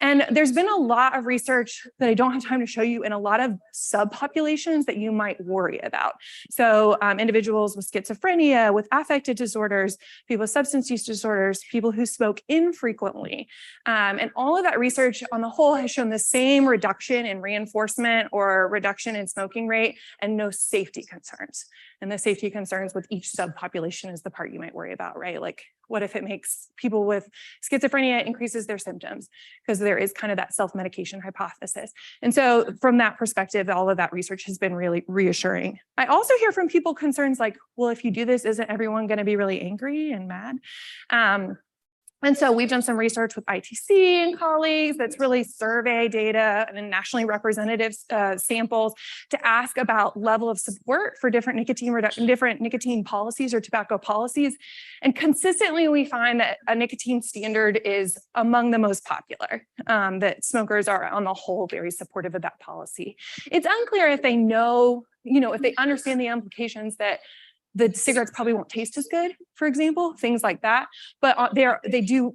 And there's been a lot of research that I don't have time to show you in a lot of subpopulations that you might worry about. So individuals with schizophrenia, with affective disorders, people with substance use disorders, people who smoke infrequently. And all of that research on the whole has shown the same reduction in reinforcement or reduction in smoking rate and no safety concerns. And the safety concerns with each subpopulation is the part you might worry about, right? Like, what if it makes people with schizophrenia increases their symptoms? Because there is kind of that self-medication hypothesis. And so from that perspective, all of that research has been really reassuring. I also hear from people concerns like, well, if you do this, isn't everyone going to be really angry and mad? And so we've done some research with ITC and colleagues that's really survey data and nationally representative samples to ask about level of support for different nicotine reduction, different nicotine policies or tobacco policies. And consistently, we find that a nicotine standard is among the most popular, that smokers are on the whole very supportive of that policy. It's unclear if they know, if they understand the implications that the cigarettes probably won't taste as good, for example, things like that. But they do,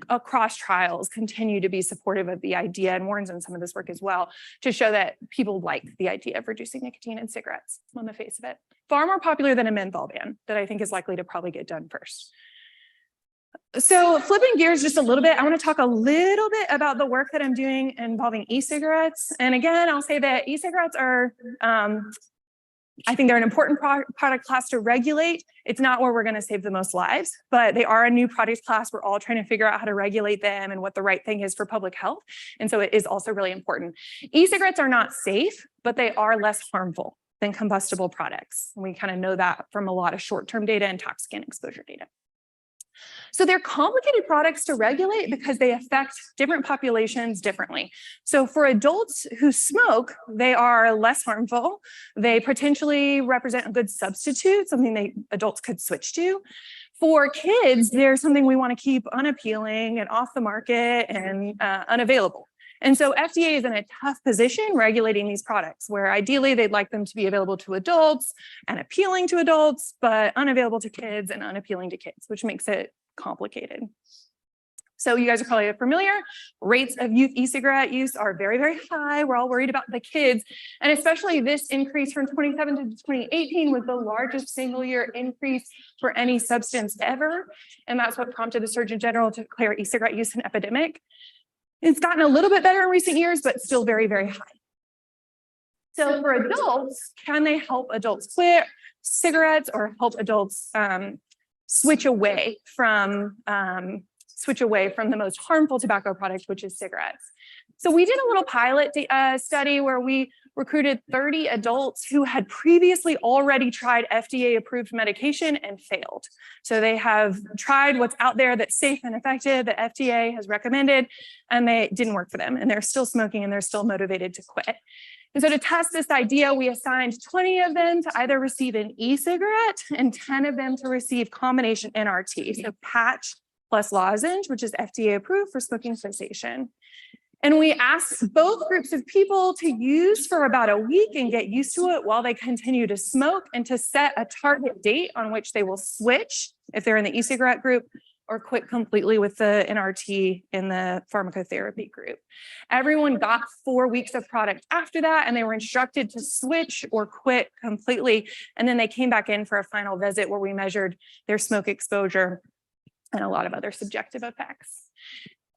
across trials, continue to be supportive of the idea, and Warren's done some of this work as well, to show that people like the idea of reducing nicotine in cigarettes on the face of it. Far more popular than a menthol ban that I think is likely to probably get done first. So flipping gears just a little bit, I want to talk a little bit about the work that I'm doing involving e-cigarettes. And again, I'll say that e-cigarettes are, I think they're an important product class to regulate. It's not where we're going to save the most lives, but they are a new product class. We're all trying to figure out how to regulate them and what the right thing is for public health. And so it is also really important. E-cigarettes are not safe, but they are less harmful than combustible products. And we kind of know that from a lot of short-term data and toxicant exposure data. So they're complicated products to regulate because they affect different populations differently. So for adults who smoke, they are less harmful. They potentially represent a good substitute, something adults could switch to. For kids, they're something we want to keep unappealing and off the market and unavailable. And so FDA is in a tough position regulating these products where ideally they'd like them to be available to adults and appealing to adults, but unavailable to kids and unappealing to kids, which makes it complicated. So you guys are probably familiar, rates of youth e-cigarette use are very, very high. We're all worried about the kids. And especially this increase from 2017 to 2018 was the largest single year increase for any substance ever. And that's what prompted the Surgeon General to declare e-cigarette use an epidemic. It's gotten a little bit better in recent years, but still very, very high. So for adults, can they help adults quit cigarettes or help adults switch away from the most harmful tobacco product, which is cigarettes? So we did a little pilot study where we recruited 30 adults who had previously already tried FDA-approved medication and failed. So they have tried what's out there that's safe and effective that FDA has recommended, and they didn't work for them, and they're still smoking and they're still motivated to quit. And so to test this idea, we assigned 20 of them to either receive an e-cigarette and 10 of them to receive combination NRT, so patch plus lozenge, which is FDA approved for smoking cessation. And we asked both groups of people to use for about a week and get used to it while they continue to smoke, and to set a target date on which they will switch if they're in the e-cigarette group or quit completely with the NRT in the pharmacotherapy group. Everyone got 4 weeks of product after that, and they were instructed to switch or quit completely. And then they came back in for a final visit where we measured their smoke exposure and a lot of other subjective effects.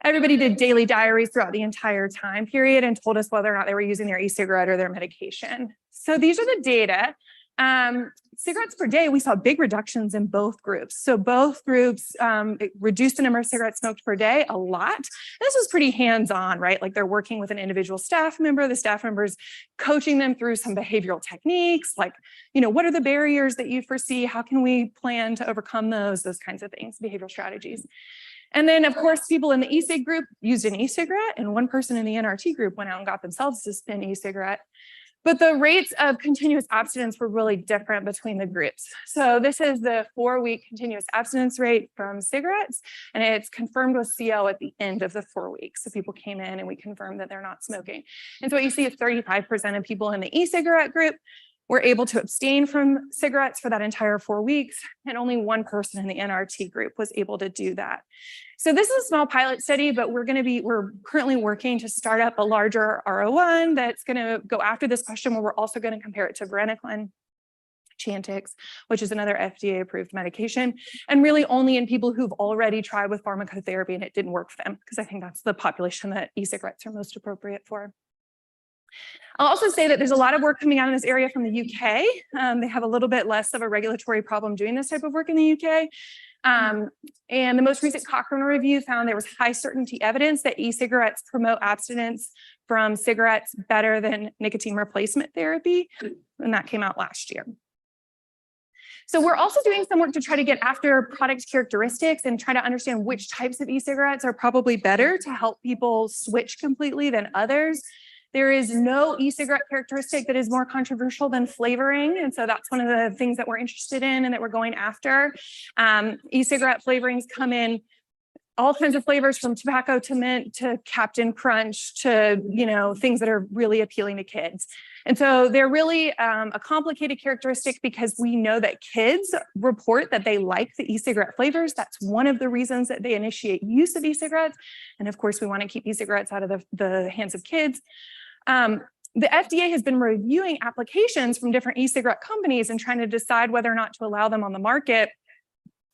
Everybody did daily diaries throughout the entire time period and told us whether or not they were using their e-cigarette or their medication. So these are the data. Cigarettes per day, we saw big reductions in both groups. So both groups reduced the number of cigarettes smoked per day a lot. This was pretty hands-on, right? Like they're working with an individual staff member, the staff member's coaching them through some behavioral techniques, like, you know, what are the barriers that you foresee? How can we plan to overcome those kinds of things, behavioral strategies. And then, of course, people in the e-cig group used an e-cigarette, and one person in the NRT group went out and got themselves an e-cigarette. But the rates of continuous abstinence were really different between the groups. So this is the 4-week continuous abstinence rate from cigarettes, and it's confirmed with CO at the end of the 4 weeks. So people came in and we confirmed that they're not smoking. And so what you see is 35% of people in the e-cigarette group were able to abstain from cigarettes for that entire 4 weeks, and only one person in the NRT group was able to do that. So this is a small pilot study, but we're currently working to start up a larger RO1 that's going to go after this question, where we're also going to compare it to varenicline, Chantix, which is another FDA-approved medication, and really only in people who've already tried with pharmacotherapy and it didn't work for them, because I think that's the population that e-cigarettes are most appropriate for. I'll also say that there's a lot of work coming out in this area from the UK. They have a little bit less of a regulatory problem doing this type of work in the UK. And the most recent Cochrane review found there was high certainty evidence that e-cigarettes promote abstinence from cigarettes better than nicotine replacement therapy. And that came out last year. So we're also doing some work to try to get after product characteristics and try to understand which types of e-cigarettes are probably better to help people switch completely than others. There is no e-cigarette characteristic that is more controversial than flavoring. And so that's one of the things that we're interested in and that we're going after. E-cigarette flavorings come in all kinds of flavors, from tobacco to mint to Captain Crunch to, you know, things that are really appealing to kids. And so they're really a complicated characteristic, because we know that kids report that they like the e-cigarette flavors. That's one of the reasons that they initiate use of e-cigarettes. And of course, we want to keep e-cigarettes out of the hands of kids. The FDA has been reviewing applications from different e-cigarette companies and trying to decide whether or not to allow them on the market.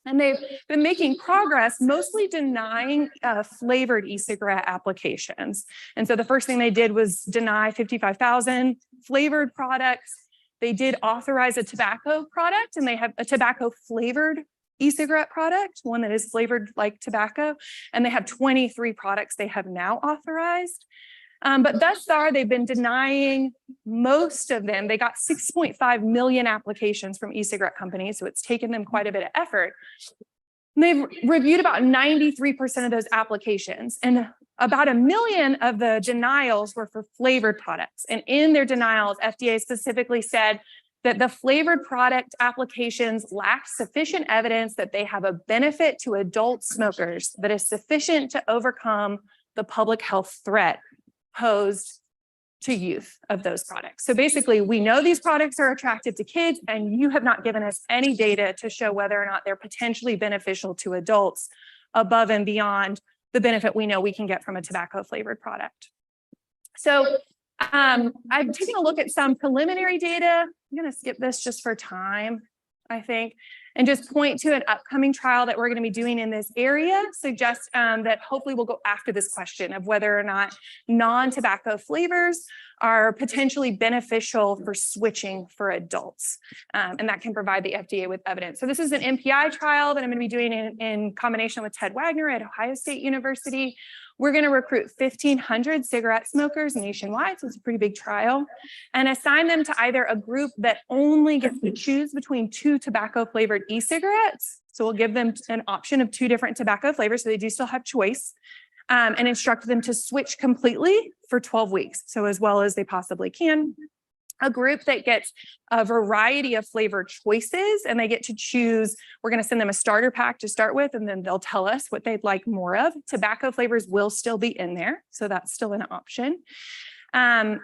And they've been making progress, mostly denying flavored e-cigarette applications. And so the first thing they did was deny 55,000 flavored products. They did authorize a tobacco product, and they have a tobacco flavored e-cigarette product, one that is flavored like tobacco. And they have 23 products they have now authorized. But thus far, they've been denying most of them. They got 6.5 million applications from e-cigarette companies, so it's taken them quite a bit of effort. And they've reviewed about 93% of those applications, and about 1 million of the denials were for flavored products. And in their denials, FDA specifically said that the flavored product applications lack sufficient evidence that they have a benefit to adult smokers that is sufficient to overcome the public health threat posed to youth of those products. So basically, we know these products are attractive to kids, and you have not given us any data to show whether or not they're potentially beneficial to adults above and beyond the benefit we know we can get from a tobacco flavored product. So I've taken a look at some preliminary data. I'm going to skip this just for time, I think, and just point to an upcoming trial that we're going to be doing in this area, suggest that hopefully we'll go after this question of whether or not non-tobacco flavors are potentially beneficial for switching for adults. And that can provide the FDA with evidence. So this is an MPI trial that I'm going to be doing in combination with Ted Wagner at Ohio State University. We're going to recruit 1,500 cigarette smokers nationwide, so it's a pretty big trial, and assign them to either a group that only gets to choose between 2 tobacco flavored e-cigarettes. So we'll give them an option of 2 different tobacco flavors, so they do still have choice, and instruct them to switch completely for 12 weeks, so as well as they possibly can. A group that gets a variety of flavor choices, and they get to choose. We're going to send them a starter pack to start with, and then they'll tell us what they'd like more of. Tobacco flavors will still be in there, so that's still an option. And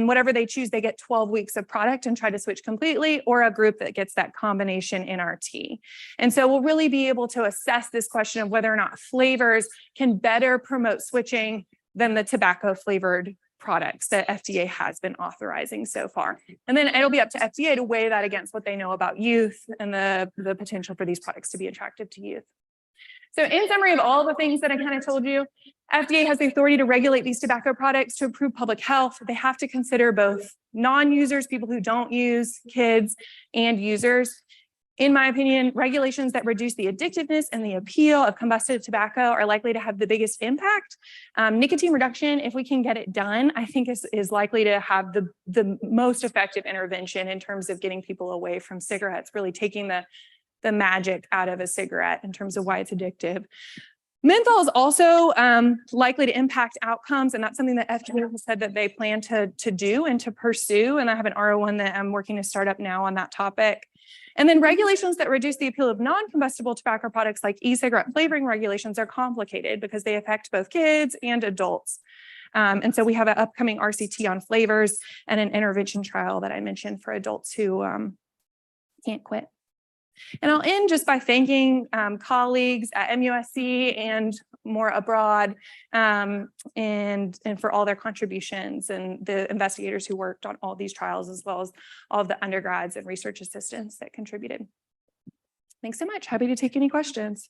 whatever they choose, they get 12 weeks of product and try to switch completely, or a group that gets that combination NRT. And so we'll really be able to assess this question of whether or not flavors can better promote switching than the tobacco flavored products that FDA has been authorizing so far. And then it'll be up to FDA to weigh that against what they know about youth and the potential for these products to be attractive to youth. So in summary of all the things that I kind of told you, FDA has the authority to regulate these tobacco products to improve public health. They have to consider both non-users, people who don't use, kids, and users. In my opinion, regulations that reduce the addictiveness and the appeal of combustible tobacco are likely to have the biggest impact. Nicotine reduction, if we can get it done, I think is likely to have the most effective intervention in terms of getting people away from cigarettes, really taking the magic out of a cigarette in terms of why it's addictive. Menthol is also likely to impact outcomes, and that's something that FDA has said that they plan to do and to pursue. And I have an R01 that I'm working to start up now on that topic. And then regulations that reduce the appeal of non-combustible tobacco products like e-cigarette flavoring regulations are complicated because they affect both kids and adults. And so we have an upcoming RCT on flavors and an intervention trial that I mentioned for adults who can't quit. And I'll end just by thanking colleagues at MUSC and more abroad, and for all their contributions, and the investigators who worked on all these trials, as well as all of the undergrads and research assistants that contributed. Thanks so much. Happy to take any questions.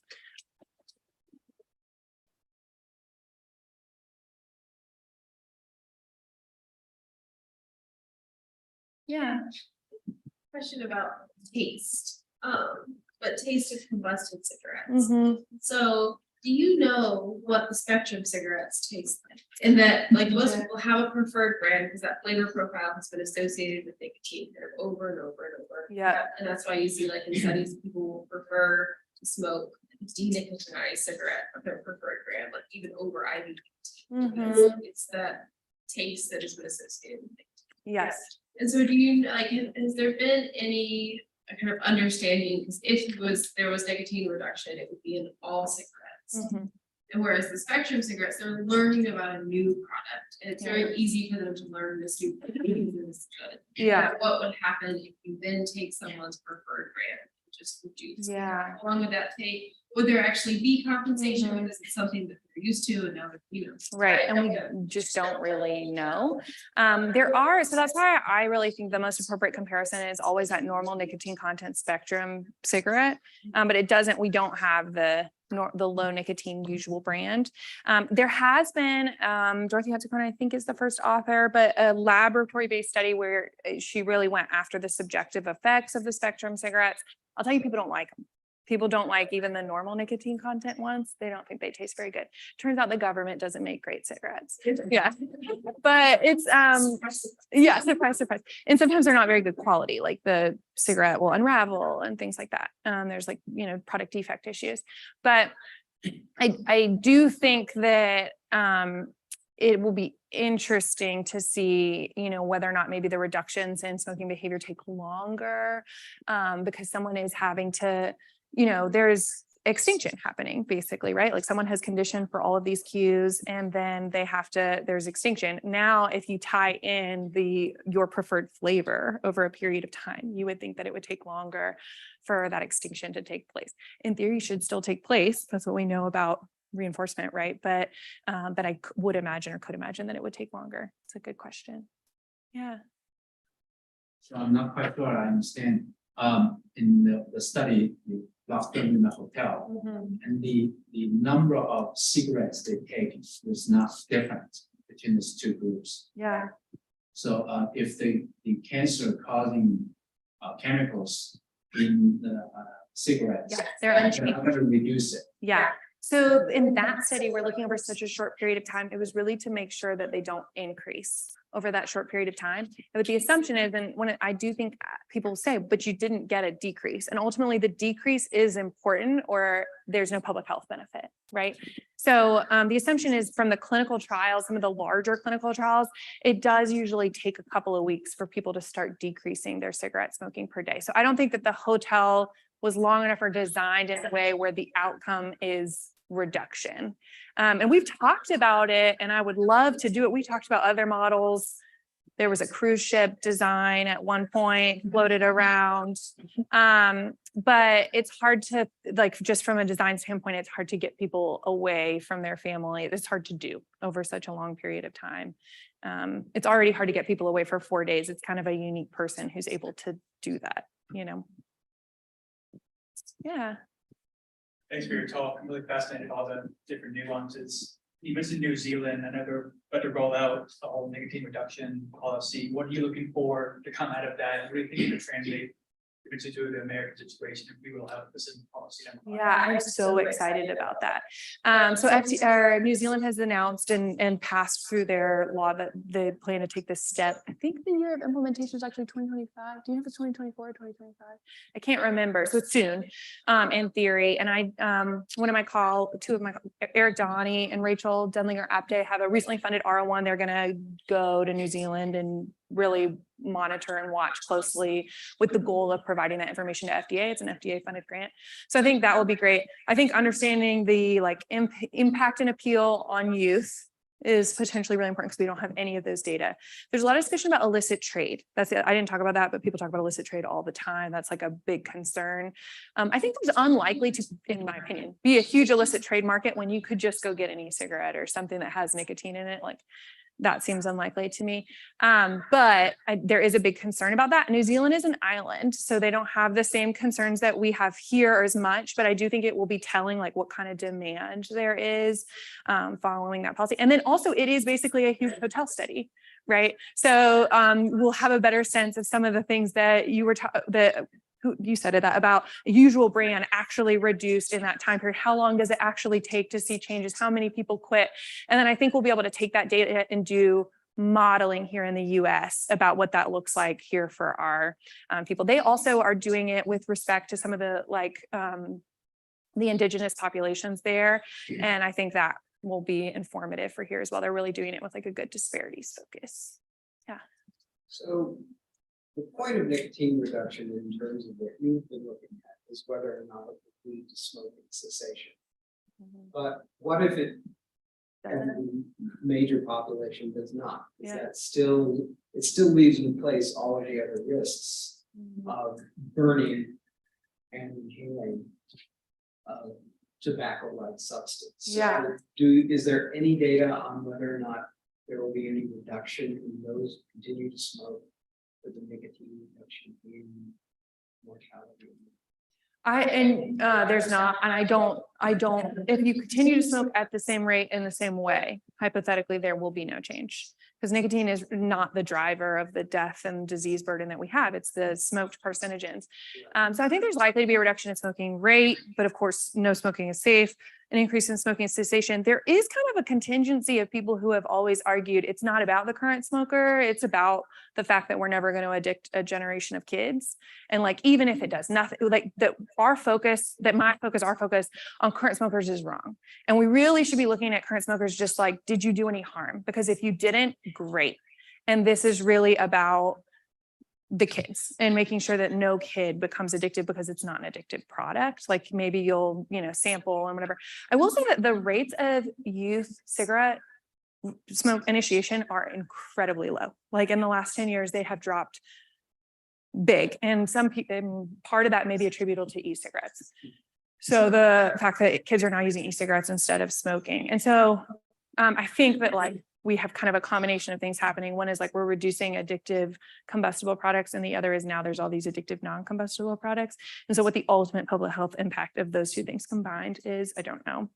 Yeah. Question about taste, but taste of combusted cigarettes. So do you know what the Spectrum cigarettes taste like? And that, like, most people have a preferred brand because that flavor profile has been associated with nicotine over and over and over. Yeah. And that's why you see, like, in studies, people will prefer to smoke a denicotinized cigarette of their preferred brand, like even over IV nicotine. Because it's that taste that has been associated with nicotine. Yes. And so do you, like, has there been any kind of understanding, because if there was nicotine reduction, it would be in all cigarettes. And whereas the Spectrum cigarettes, they're learning about a new product, and it's very easy for them to learn this new product is good. Yeah. But what would happen if you then take someone's preferred brand and just reduce? Yeah. How long would that take? Would there actually be compensation because it's something that they're used to and now they're, Right. And we just don't really know. So that's why I really think the most appropriate comparison is always that normal nicotine content Spectrum cigarette. But we don't have the low nicotine usual brand. There has been, Dorothy Hutchison, I think, is the first author, but a laboratory-based study where she really went after the subjective effects of the Spectrum cigarettes. I'll tell you, people don't like them. People don't like even the normal nicotine content ones. They don't think they taste very good. Turns out the government doesn't make great cigarettes. Yeah, but it's, surprise. And sometimes they're not very good quality, like the cigarette will unravel and things like that. There's product defect issues. But I do think that it will be interesting to see, whether or not maybe the reductions in smoking behavior take longer, because someone is having to, there's extinction happening, basically, right? Like someone has conditioned for all of these cues and then they have to, there's extinction. Now, if you tie in your preferred flavor over a period of time, you would think that it would take longer for that extinction to take place. In theory, it should still take place. That's what we know about reinforcement, right? But I would imagine or could imagine that it would take longer. It's a good question. Yeah. So I'm not quite sure I understand. In the study, you locked them in the hotel, and the number of cigarettes they take was not different between these two groups. Yeah. So if the cancer causing chemicals in the cigarettes, Yeah, they're unchanged. going to reduce it. Yeah. So in that study, we're looking over such a short period of time. It was really to make sure that they don't increase over that short period of time. But the assumption is, and I do think people say, but you didn't get a decrease. And ultimately the decrease is important or there's no public health benefit, right? So the assumption is from the clinical trials, some of the larger clinical trials, it does usually take a couple of weeks for people to start decreasing their cigarette smoking per day. So I don't think that the hotel was long enough or designed in a way where the outcome is reduction. And we've talked about it and I would love to do it. We talked about other models. There was a cruise ship design at one point floated around. But it's hard to, like, just from a design standpoint, it's hard to get people away from their family. It's hard to do over such a long period of time. It's already hard to get people away for 4 days. It's kind of a unique person who's able to do that, you know? Yeah. Thanks for your talk. I'm really fascinated with all the different nuances. You mentioned New Zealand. I know they're about to roll out the whole nicotine reduction policy. What are you looking for to come out of that? What do you think would translate to the American situation if we will have this in policy? Yeah, I'm so excited about that. So New Zealand has announced and passed through their law that they plan to take this step. I think the year of implementation is actually 2025. Do you know if it's 2024 or 2025? I can't remember. So it's soon, in theory. And two of my, Eric Donnie and Rachel Denlinger Apte have a recently funded R01. They're going to go to New Zealand and really monitor and watch closely with the goal of providing that information to FDA. It's an FDA funded grant. So I think that will be great. I think understanding the impact and appeal on youth is potentially really important because we don't have any of those data. There's a lot of discussion about illicit trade. That's it. I didn't talk about that, but people talk about illicit trade all the time. That's like a big concern. I think there's unlikely to, in my opinion, be a huge illicit trade market when you could just go get an e-cigarette or something that has nicotine in it. Like, that seems unlikely to me. But there is a big concern about that. New Zealand is an island, so they don't have the same concerns that we have here as much, but I do think it will be telling like what kind of demand there is following that policy. And then also it is basically a huge hotel study, right? So we'll have a better sense of some of the things that you were you said that about a usual brand actually reduced in that time period. How long does it actually take to see changes? How many people quit? And then I think we'll be able to take that data and do modeling here in the US about what that looks like here for our people. They also are doing it with respect to some of the the indigenous populations there. And I think that will be informative for here as well. They're really doing it with like a good disparities focus. Yeah. So the point of nicotine reduction in terms of what you've been looking at is whether or not it would lead to smoking cessation. But what if it, and the major population does not? Is that still, it still leaves in place all of the other risks of burning and inhaling tobacco-like substance. Yeah. So is there any data on whether or not there will be any reduction in those who continue to smoke with the nicotine reduction in mortality? There's not, and I don't, if you continue to smoke at the same rate in the same way, hypothetically, there will be no change. Because nicotine is not the driver of the death and disease burden that we have. It's the smoked carcinogens. So I think there's likely to be a reduction in smoking rate, but of course, no smoking is safe. An increase in smoking cessation. There is kind of a contingency of people who have always argued it's not about the current smoker. It's about the fact that we're never going to addict a generation of kids. And like, even if it does nothing, like our focus on current smokers is wrong. And we really should be looking at current smokers just like, did you do any harm? Because if you didn't, great. And this is really about the kids and making sure that no kid becomes addicted because it's not an addictive product. Like maybe you'll, sample and whatever. I will say that the rates of youth cigarette smoke initiation are incredibly low. Like in the last 10 years, they have dropped big. And some people, part of that may be attributable to e-cigarettes. So the fact that kids are now using e-cigarettes instead of smoking. And so I think that like we have kind of a combination of things happening. One is like we're reducing addictive combustible products, and the other is now there's all these addictive non-combustible products. And so what the ultimate public health impact of those two things combined is, I don't know.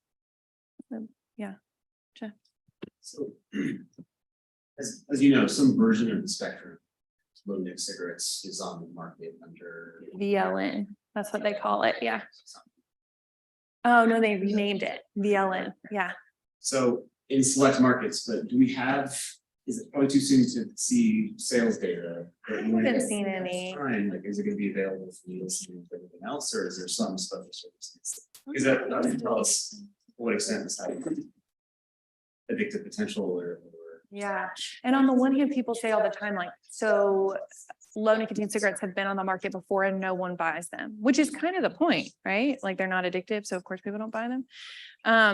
So, as you know, some version of the spectrum, low nic cigarettes is on the market under VLN, that's what they call it, yeah. Oh, no, they renamed it, VLN, yeah. So in select markets, but do we have, is it probably too soon to see sales data? I haven't seen any. Like, is it gonna be available for you listening to everything else, or is there some special circumstances? Because that doesn't tell us to what extent this has addictive potential or. Yeah, and on the one hand, people say all the time, like, so low nicotine cigarettes have been on the market before and no one buys them, which is kind of the point, right? Like they're not addictive, so of course people don't buy them.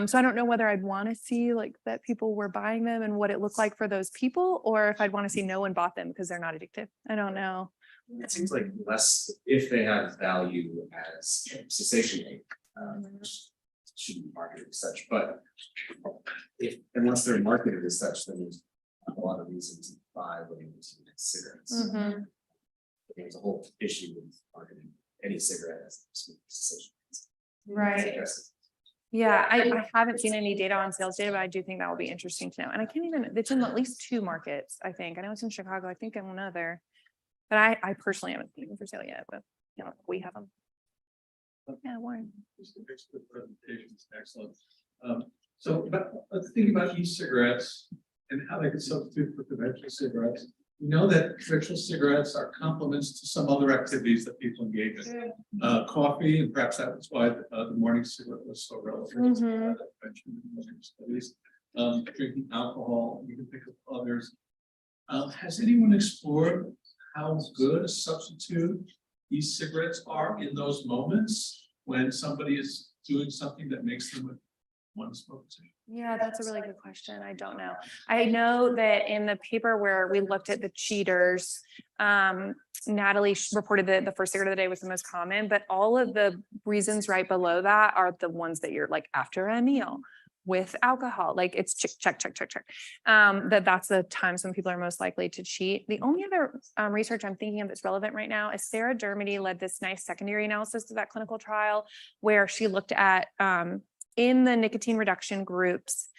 So I don't know whether I'd want to see like that people were buying them and what it looked like for those people, or if I'd want to see no one bought them because they're not addictive. I don't know. It seems like less if they have value as cessation aid. Shouldn't be marketed as such, but unless they're marketed as such, then there's a lot of reasons to buy low nicotine cigarettes. There's a whole issue with marketing any cigarette as cessation. Right. Yeah, I haven't seen any data on sales data, but I do think that will be interesting to know. And I can't even, it's in at least 2 markets, I think. I know it's in Chicago, I think in another, but I personally haven't seen them for sale yet, but we have them. Yeah, Warren. Presentation's excellent. So let's think about e-cigarettes and how they can substitute for conventional cigarettes. We know that traditional cigarettes are complements to some other activities that people engage in. Coffee, and perhaps that was why the morning cigarette was so relevant. Studies. Drinking alcohol, you can think of others. Has anyone explored how good a substitute e-cigarettes are in those moments when somebody is doing something that makes them want to smoke? Yeah, that's a really good question. I don't know. I know that in the paper where we looked at the cheaters, Natalie reported that the first cigarette of the day was the most common, but all of the reasons right below that are the ones that you're like after a meal with alcohol, like it's check. That's the times when people are most likely to cheat. The only other research I'm thinking of that's relevant right now is Sarah Dermody led this nice secondary analysis of that clinical trial where she looked at in the nicotine reduction groups,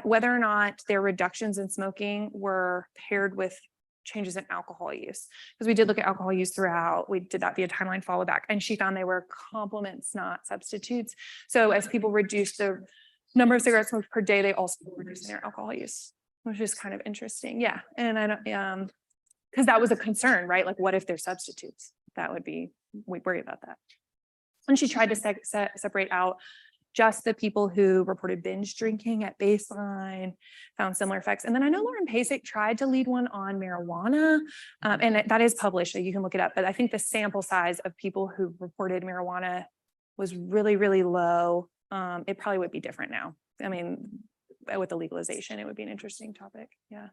whether or not their reductions in smoking were paired with changes in alcohol use. Because we did look at alcohol use throughout. We did that via timeline follow back, and she found they were complements, not substitutes. So as people reduced the number of cigarettes smoked per day, they also were reducing their alcohol use, which is kind of interesting. Yeah, and I don't, because that was a concern, right? Like, what if they're substitutes? That would be, we worry about that. And she tried to separate out just the people who reported binge drinking at baseline, found similar effects. And then I know Lauren Pasek tried to lead one on marijuana, and that is published, so you can look it up. But I think the sample size of people who reported marijuana was really, really low. It probably would be different now. I mean, with the legalization, it would be an interesting topic. Yeah.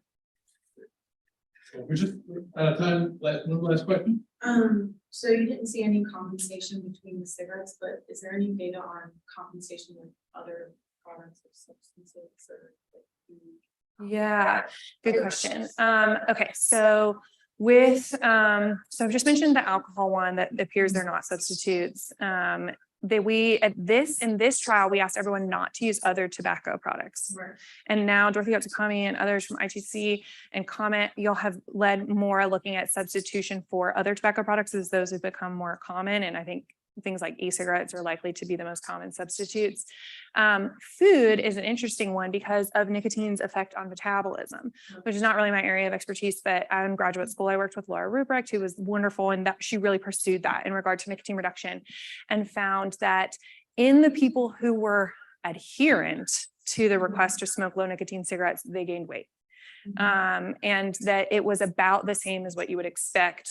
We're just out of time. One last question. So you didn't see any compensation between the cigarettes, but is there any data on compensation with other products or substances or? Yeah, good question. Okay, so with so I've just mentioned the alcohol one that appears they're not substitutes. In this trial, we asked everyone not to use other tobacco products. Right. And now Dorothy Otsukami and others from ITC and Comment, you'll have led more looking at substitution for other tobacco products as those have become more common. And I think things like e-cigarettes are likely to be the most common substitutes. Food is an interesting one because of nicotine's effect on metabolism, which is not really my area of expertise, but in graduate school, I worked with Laura Ruprecht, who was wonderful, and that she really pursued that in regard to nicotine reduction and found that in the people who were adherent to the request to smoke low nicotine cigarettes, they gained weight. And that it was about the same as what you would expect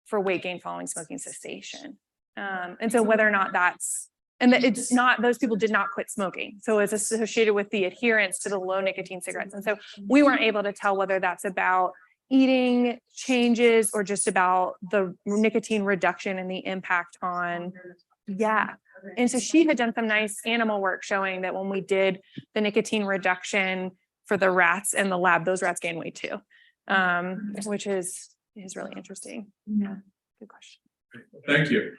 for weight gain following smoking cessation. And so whether or not that's, and that it's not, those people did not quit smoking. So it's associated with the adherence to the low nicotine cigarettes. And so we weren't able to tell whether that's about eating changes or just about the nicotine reduction and the impact on, yeah. And so she had done some nice animal work showing that when we did the nicotine reduction for the rats in the lab, those rats gained weight too, which is really interesting. Yeah, good question. Thank you.